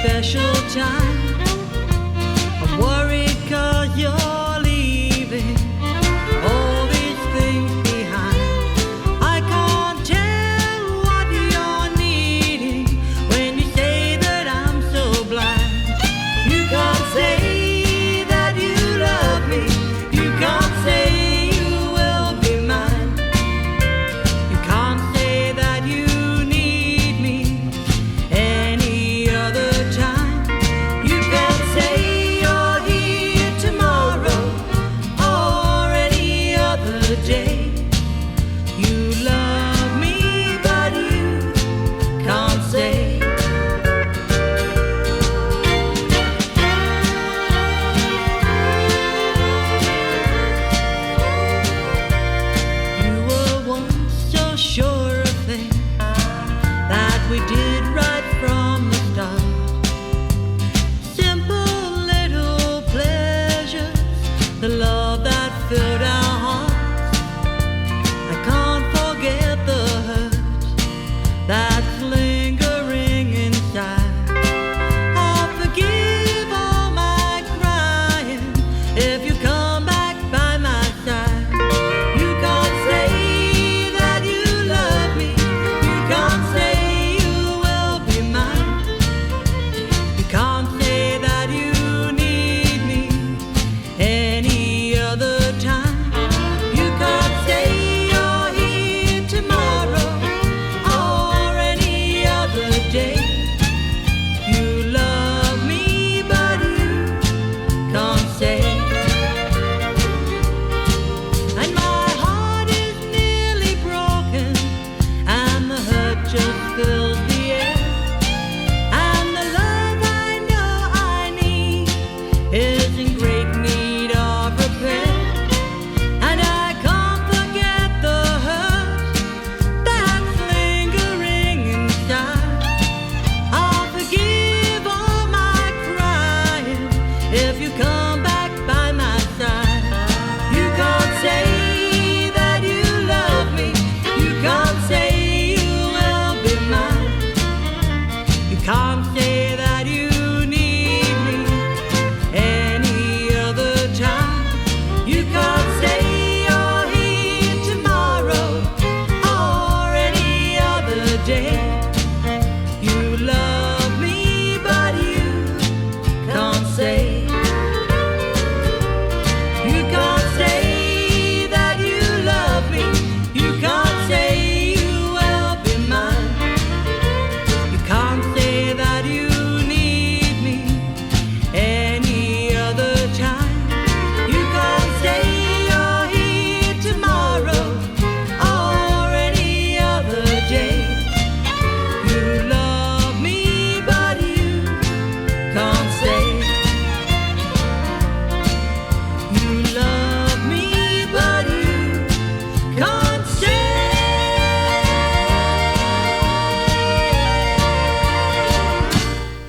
Special time, I'm worried 'cause you're leaving all these things behind. I can't tell what you're needing when you say that I'm so blind. You can't say that you love me, you can't say you will be mine. You can't say that you need me any other time.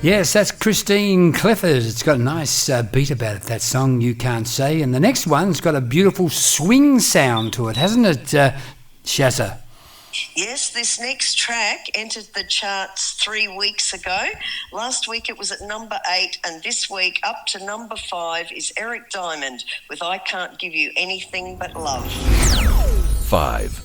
Yes, that's Christine Clifford. It's got a nice beat about it, that song, You Can't Say. And the next one's got a beautiful swing sound to it, hasn't it, Shaza?
Yes, this next track entered the charts 3 weeks ago. Last week it was at number 8, and this week up to number 5 is Eric Diamond with I Can't Give You Anything But Love.
5.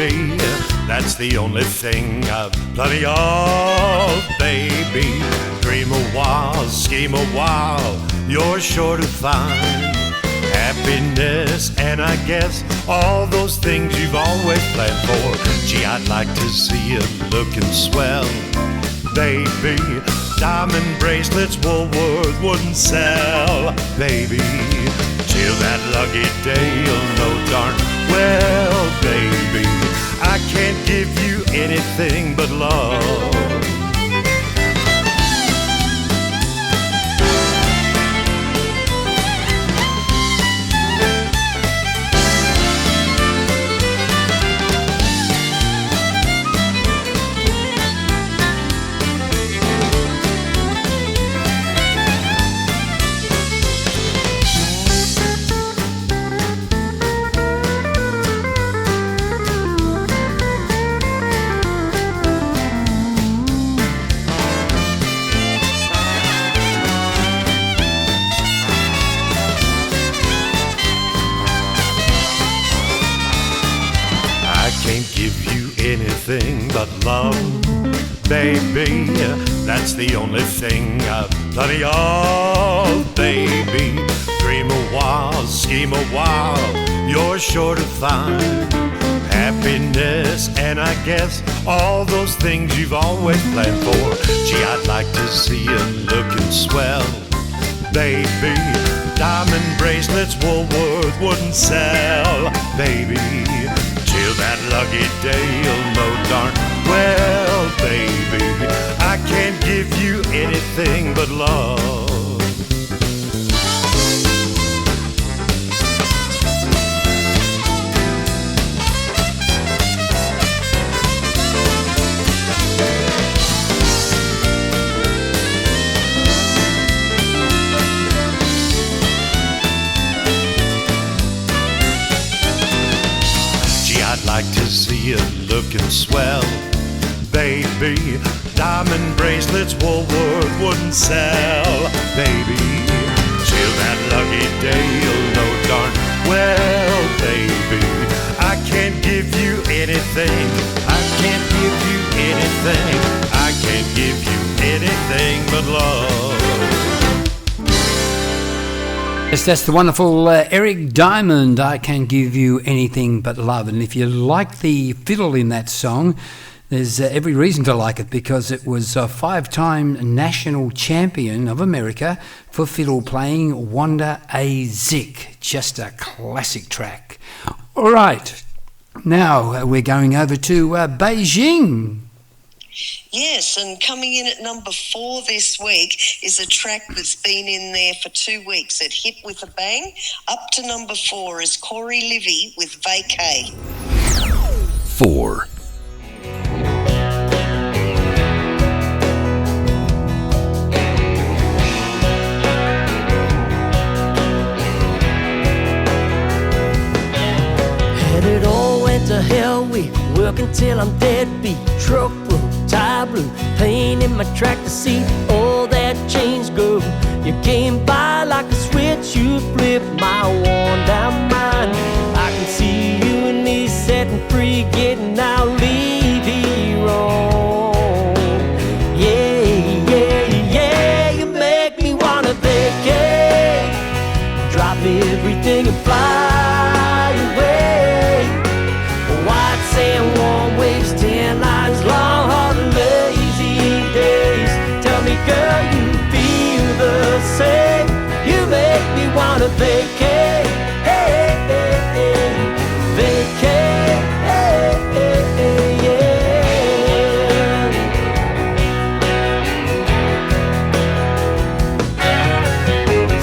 baby. That's the only thing I've plenty of, baby. Dream a while, scheme a while, you're sure to find happiness, and I guess all those things you've always planned for. Gee, I'd like to see you looking swell, baby. Diamond bracelets Woolworth wouldn't sell, baby. Till that lucky day, you'll know darn well, baby, I can't give you anything but love. Anything but love, baby. That's the only thing I've plenty of, baby. Dream a while, scheme a while, you're sure to find happiness, and I guess all those things you've always planned for. Gee, I'd like to see you looking swell, baby. Diamond bracelets Woolworth wouldn't sell, baby. Till that lucky day, you'll know darn well, baby, I can't give you anything but love. I'd like to see you looking swell, baby. Diamond bracelets Woolworth wouldn't sell, baby. Till that lucky day, you'll know darn well, baby, I can't give you anything. I can't give you anything. I can't give you anything but love.
Yes, that's the wonderful Eric Diamond, I Can't Give You Anything But Love. And if you like the fiddle in that song, there's every reason to like it, because it was a 5-time national champion of America for fiddle playing, Wanda A. Zick. Just a classic track. All right, now we're going over to Beijing.
Yes, and coming in at number 4 this week is a track that's been in there for 2 weeks. It hit with a bang. Up to number 4 is KOREY LIVY with Vacay.
4.
And it all went to hell, we work until I'm deadbeat. Truck broke, tire blew, pain in my tractor seat, all that changed, girl. You came by like a switch, you flipped my worn down mind. I can see you and me setting free, getting out, leave here on. Yeah, yeah, yeah, you make me wanna vacay, drop everything and fly away. White sand, warm waves, 10 lines long, hard lazy days. Tell me, girl, you feel the same. You make me wanna vacay, hey, hey, hey. Vacay, hey, hey, hey, yeah.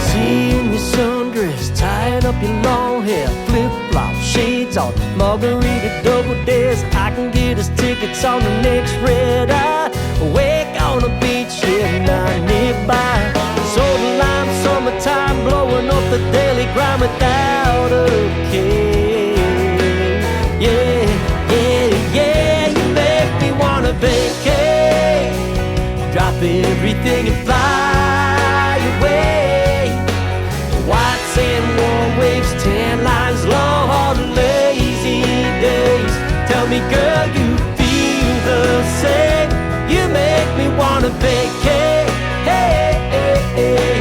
Seeing your sundress, tying up your long hair, flip-flop, shades on, margarita double days. I can get us tickets on the next red eye. Wake on the beach, yeah, not nearby. Soda lime, summertime, blowing up the daily grind without a care. Yeah, yeah, yeah, you make me wanna vacay, drop everything and fly away. White sand, warm waves, 10 lines long, hard lazy days. Tell me, me, girl, you feel the same. You make me wanna vacay, hey, hey, hey,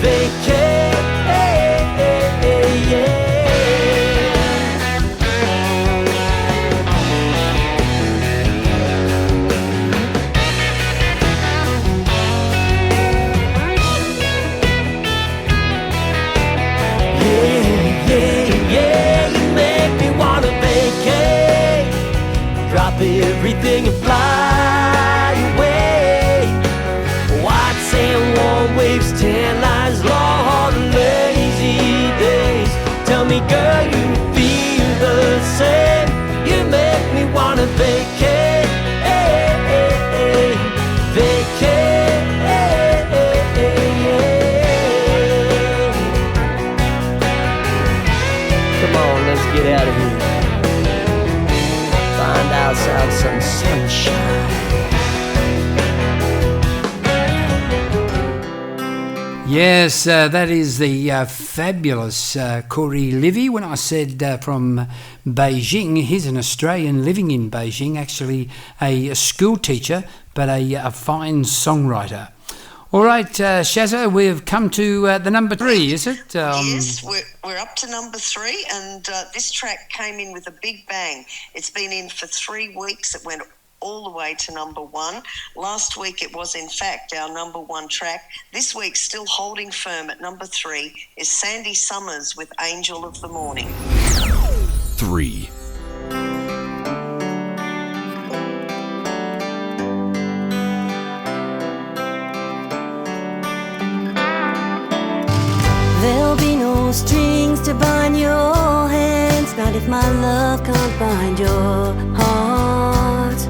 vacay, hey, hey, hey, yeah. Everything and fly away. White sand, warm waves, tan lines, long, lazy days. Tell me, girl, you feel the same. You make me wanna vacay, hey, hey, hey, vacay, hey, hey, hey, yeah. Come on, let's get out of here. Find outside some sunshine.
Yes, that is the fabulous KOREY LIVY. When I said from Beijing, he's an Australian living in Beijing, actually a school teacher, but a fine songwriter. All right, Shaza, we've come to the number 3, is it?
Yes, we're up to number 3, and this track came in with a big bang. It's been in for 3 weeks. It went all the way to number 1. Last week it was, in fact, our number 1 track. This week, still holding firm at number 3, is Sandy Summers with Angel of the Morning.
3.
There'll be no strings to bind your hands, not if my love can't bind your heart.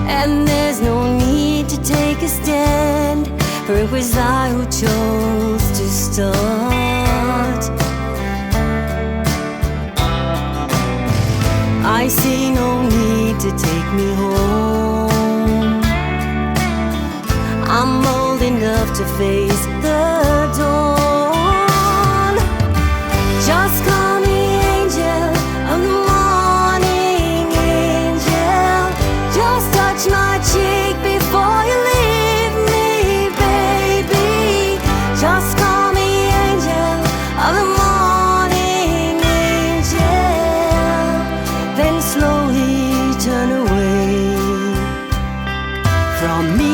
And there's no need to take a stand, for it was I who chose to start. I see no need to take me home. I'm old enough to face the dawn. Just call me angel of the morning, angel. Just touch my cheek before you leave me, baby. Just call me angel of the morning, angel. Then slowly turn away from me.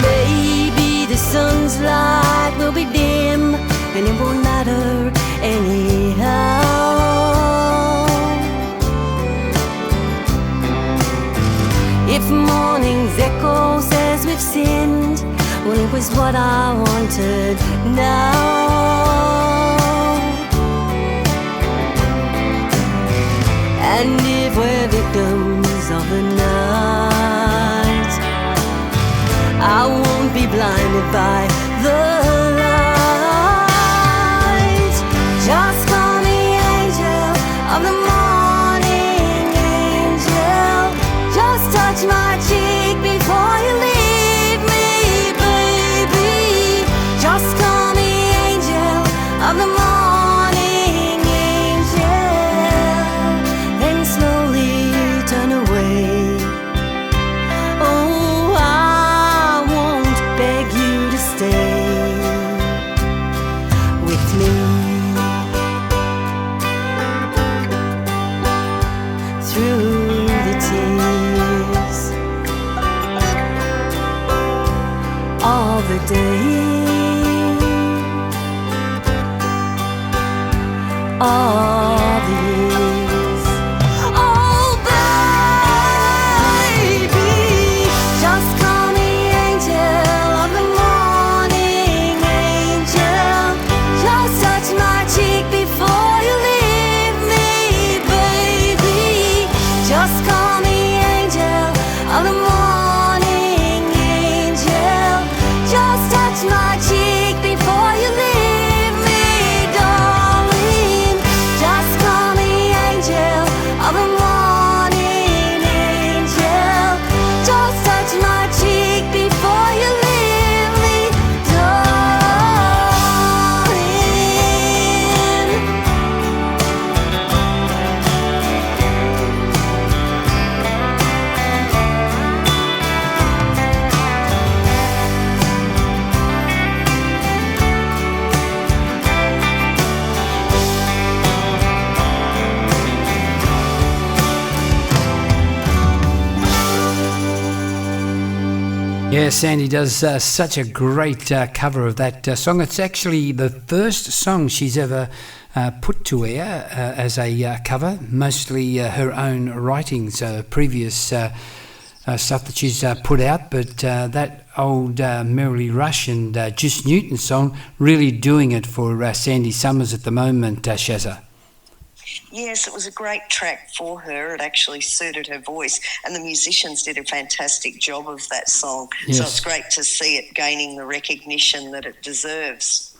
Maybe the sun's light will be dim, and it won't matter anyhow. If morning's echo says we've sinned, well, it was what I wanted now. And if we're victims of the night, I won't be blinded by the light. Just call me angel of the morning, angel. Just touch my cheek before you leave me, baby. Just call me angel of the morning, angel. Then slowly turn away. Oh, I won't beg you to stay with me. Through the tears of the day,
Yeah, Sandy does such a great cover of that song. It's actually the first song she's ever put to air as a cover, mostly her own writings, previous stuff that she's put out, but that old Merrily Rush and Juice Newton song really doing it for Sandy Summers at the moment, Shaza.
Yes, it was a great track for her. It actually suited her voice, and the musicians did a fantastic job of that song.
Yes.
So it's great to see it gaining the recognition that it deserves.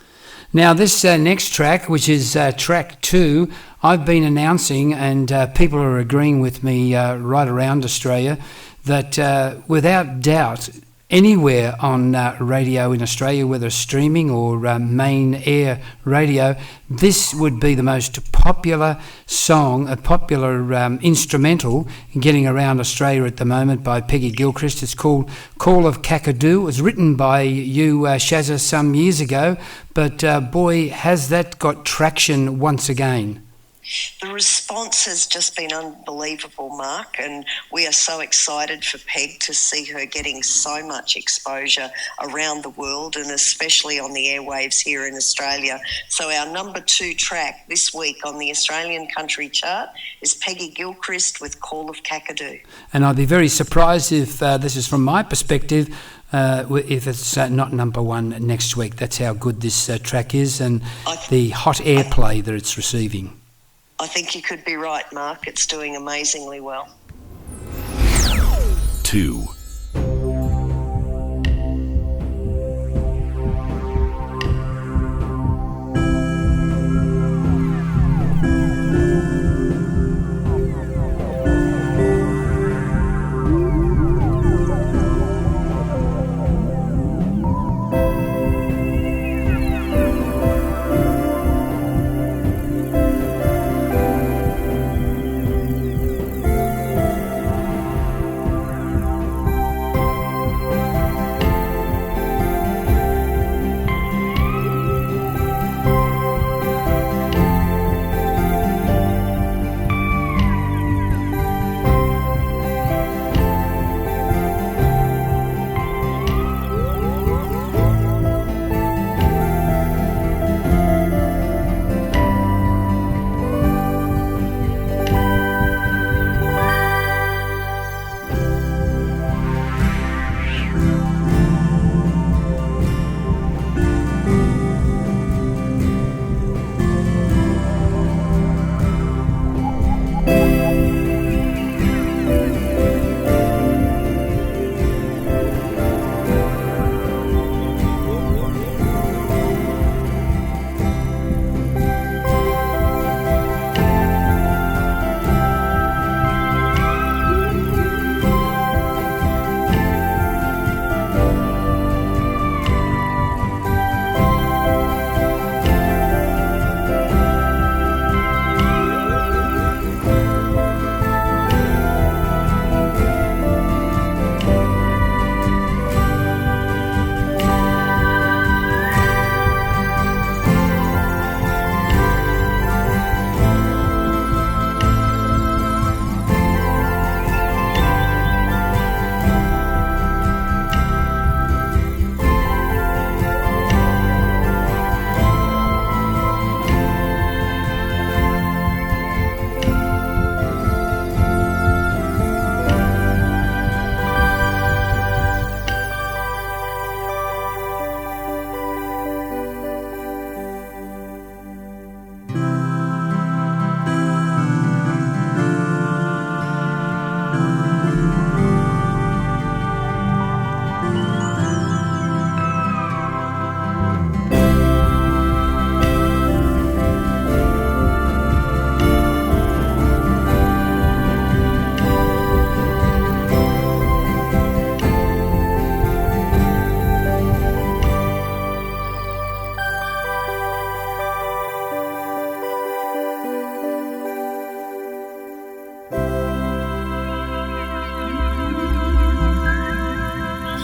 Now, this next track, which is track 2, I've been announcing, and people are agreeing with me right around Australia, that without doubt, anywhere on radio in Australia, whether streaming or main air radio, this would be the most popular song, a popular instrumental getting around Australia at the moment by Peggy Gilchrist. It's called Call of Kakadu. It was written by you, Shaza, some years ago, but boy, has that got traction once again.
The response has just been unbelievable, Mark, and we are so excited for Peg to see her getting so much exposure around the world and especially on the airwaves here in Australia. So our number 2 track this week on the Australian country chart is Peggy Gilchrist with Call of Kakadu.
And I'd be very surprised if this is from my perspective, if it's not number 1 next week. That's how good this track is and the hot airplay that it's receiving.
I think you could be right, Mark. It's doing amazingly well.
2.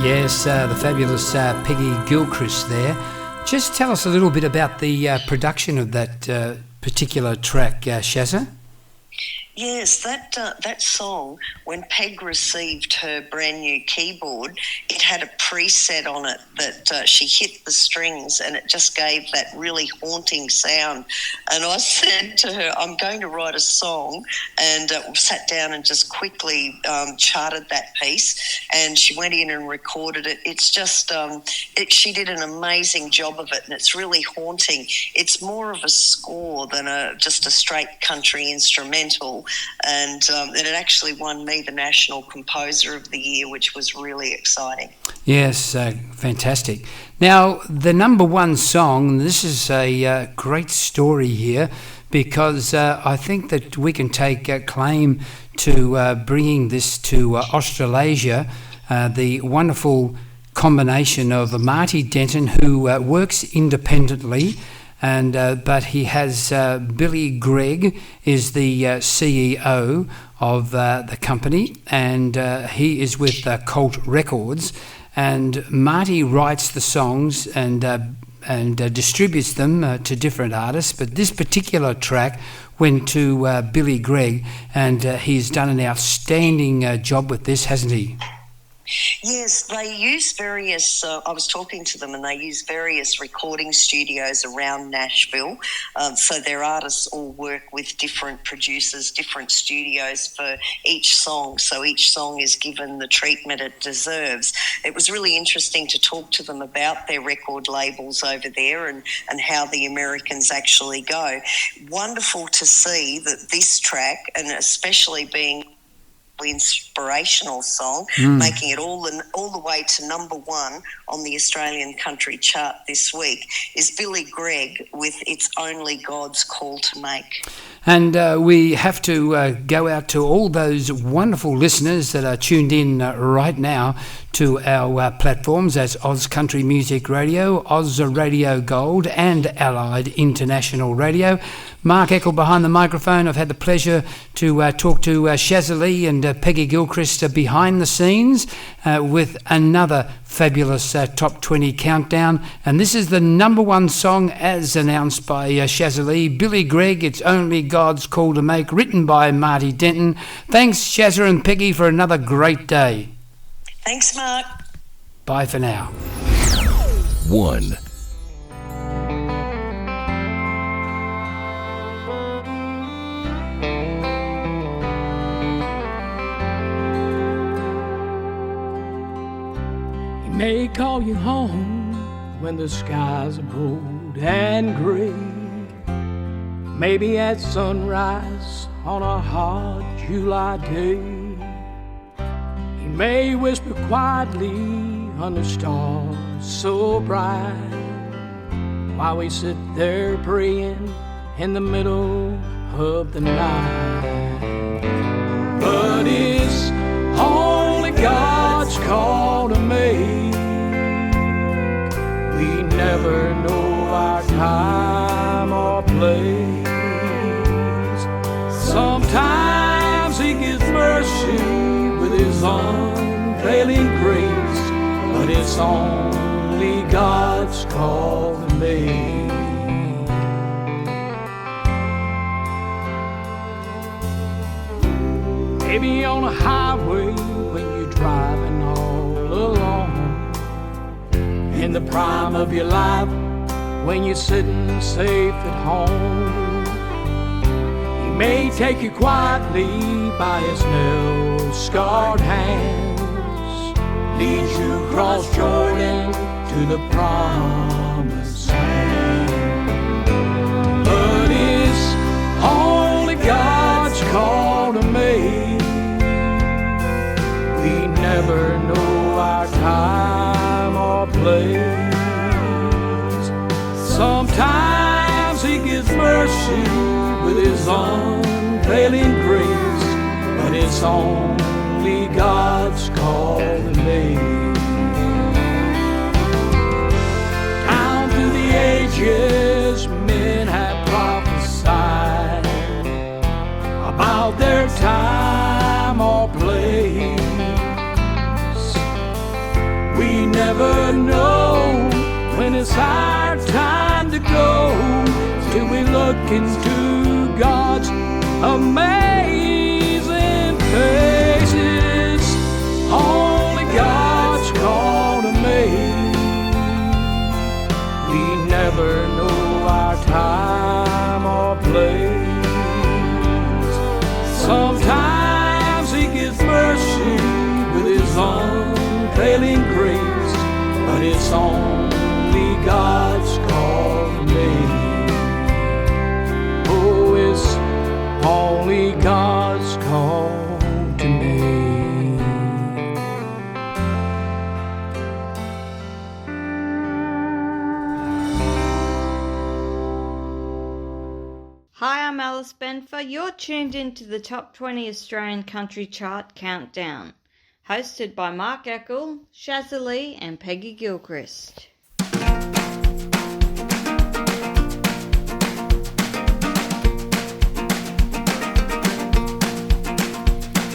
Yes, the fabulous Peggy Gilchrist there. Just tell us a little bit about the production of that particular track, Shaza.
Yes, that song, when Peg received her brand new keyboard, it had a preset on it that she hit the strings and it just gave that really haunting sound. And I said to her, I'm going to write a song, and sat down and just quickly charted that piece, and she went in and recorded it. It's just, she did an amazing job of it, and it's really haunting. It's more of a score than just a straight country instrumental. And it actually won me the National Composer of the Year, which was really exciting.
Yes, fantastic. Now, the number one song, this is a great story here, because I think that we can take claim to bringing this to Australasia, the wonderful combination of Marty Denton, who works independently, and but he has GREGG is the CEO of the company, and he is with Colt Records, and Marty writes the songs and distributes them to different artists, but this particular track went to GREGG, and he's done an outstanding job with this, hasn't he?
Yes, they use various, I was talking to them, and they use various recording studios around Nashville. So their artists all work with different producers, different studios for each song. So each song is given the treatment it deserves. It was really interesting to talk to them about their record labels over there and how the Americans actually go. Wonderful to see that this track, and especially being inspirational song, making it all the way to number one on the Australian country chart this week, is GREGG with It's Only God's Call to Make.
And we have to go out to all those wonderful listeners that are tuned in right now to our platforms. That's Oz Country Music Radio, Oz Radio Gold, and Allied International Radio. Mark Eckel behind the microphone. I've had the pleasure to talk to Shaza Leigh and Peggy Gilchrist behind the scenes with another fabulous Top 20 countdown. And this is the number one song as announced by Shaza Leigh, GREGG, It's Only God's Call to Make, written by Marty Denton. Thanks, Shaza and Peggy, for another great day.
Thanks, Mark.
Bye for now.
1.
May call you home when the skies are bold and gray. Maybe at sunrise on a hot July day. He may whisper quietly under stars so bright, while we sit there praying in the middle of the night. But it's only God's call to make. We never know our time or place. Sometimes He gives mercy with His unfailing grace, but it's only God's call to make. Maybe on a highway when you're driving all alone, in the prime of your life, when you're sitting safe at home, He may take you quietly by His nail-scarred hands, lead you across Jordan to the promised land. But it's only God's call to make. We never know our time or place. Sometimes He gives mercy with His unfailing grace, but it's only God's call to make. Down through the ages, men have prophesied about their time or place. We never know when it's our time to go, till we look into God's amazing
Hi, I'm Alice Benfer. You're tuned into the Top 20 Australian Country Chart Countdown, hosted by Mark Eckel, Shaza, Leigh and Peggy Gilchrist.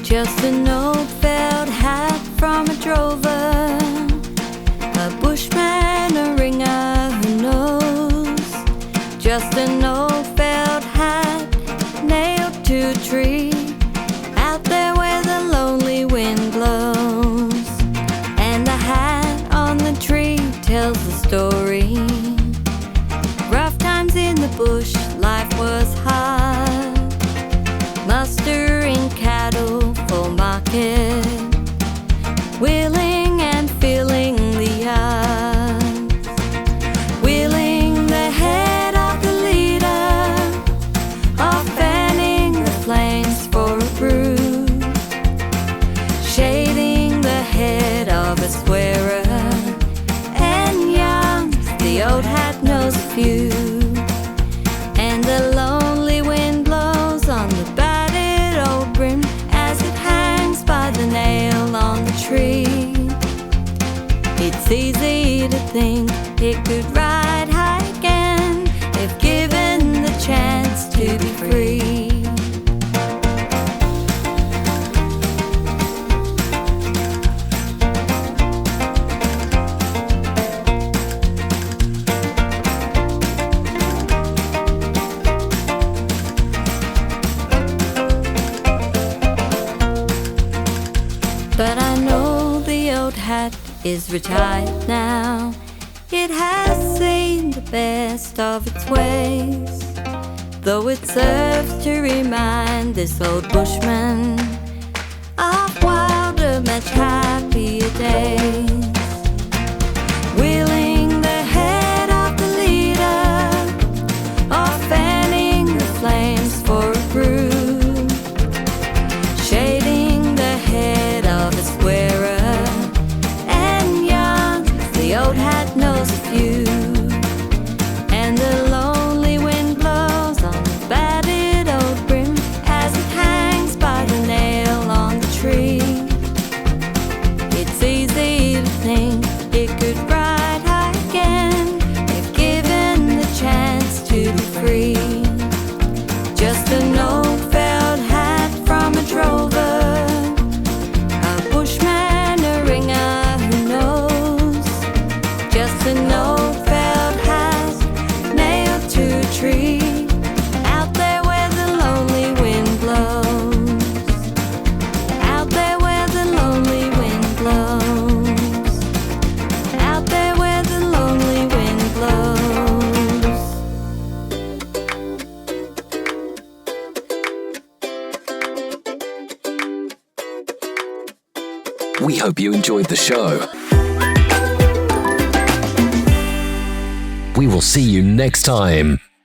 Just an old felt hat from a drover, a bushman, a ringer, who knows? Just an old felt hat nailed to a tree, out there where the lonely wind blows. And the hat on the tree tells the story. Rough times in the bush, life was hard, mustering cattle for market, wheeling and filling the yards, wheeling the head of the leader, or fanning the flames for a brew, shading the head of a swearer, and young, the old hat knows a few, and the lonely wind blows on the battered old brim as it hangs by the nail on the tree. It's easy to think it could ride high again if given the chance to be free. But I know the old hat is retired now. It has seen the best of its ways, though it serves to remind this old bushman of wilder, much happier days. Wheeling the head of the leader, or fanning the flames for a brew, shading the head of a squarer, and young, the old hat knows a few, and the lonely wind blows on the battered old brim as it hangs by the nail on the tree. It's easy to think it could ride high again if given the chance to be free. Just an old felt hat from a drover, a bushman, a ringer, who knows? Just an old felt hat nailed to a tree, out there where the lonely wind blows, out there where the lonely wind blows, out there where the lonely wind blows.
We hope you enjoyed the show. We will see you next time.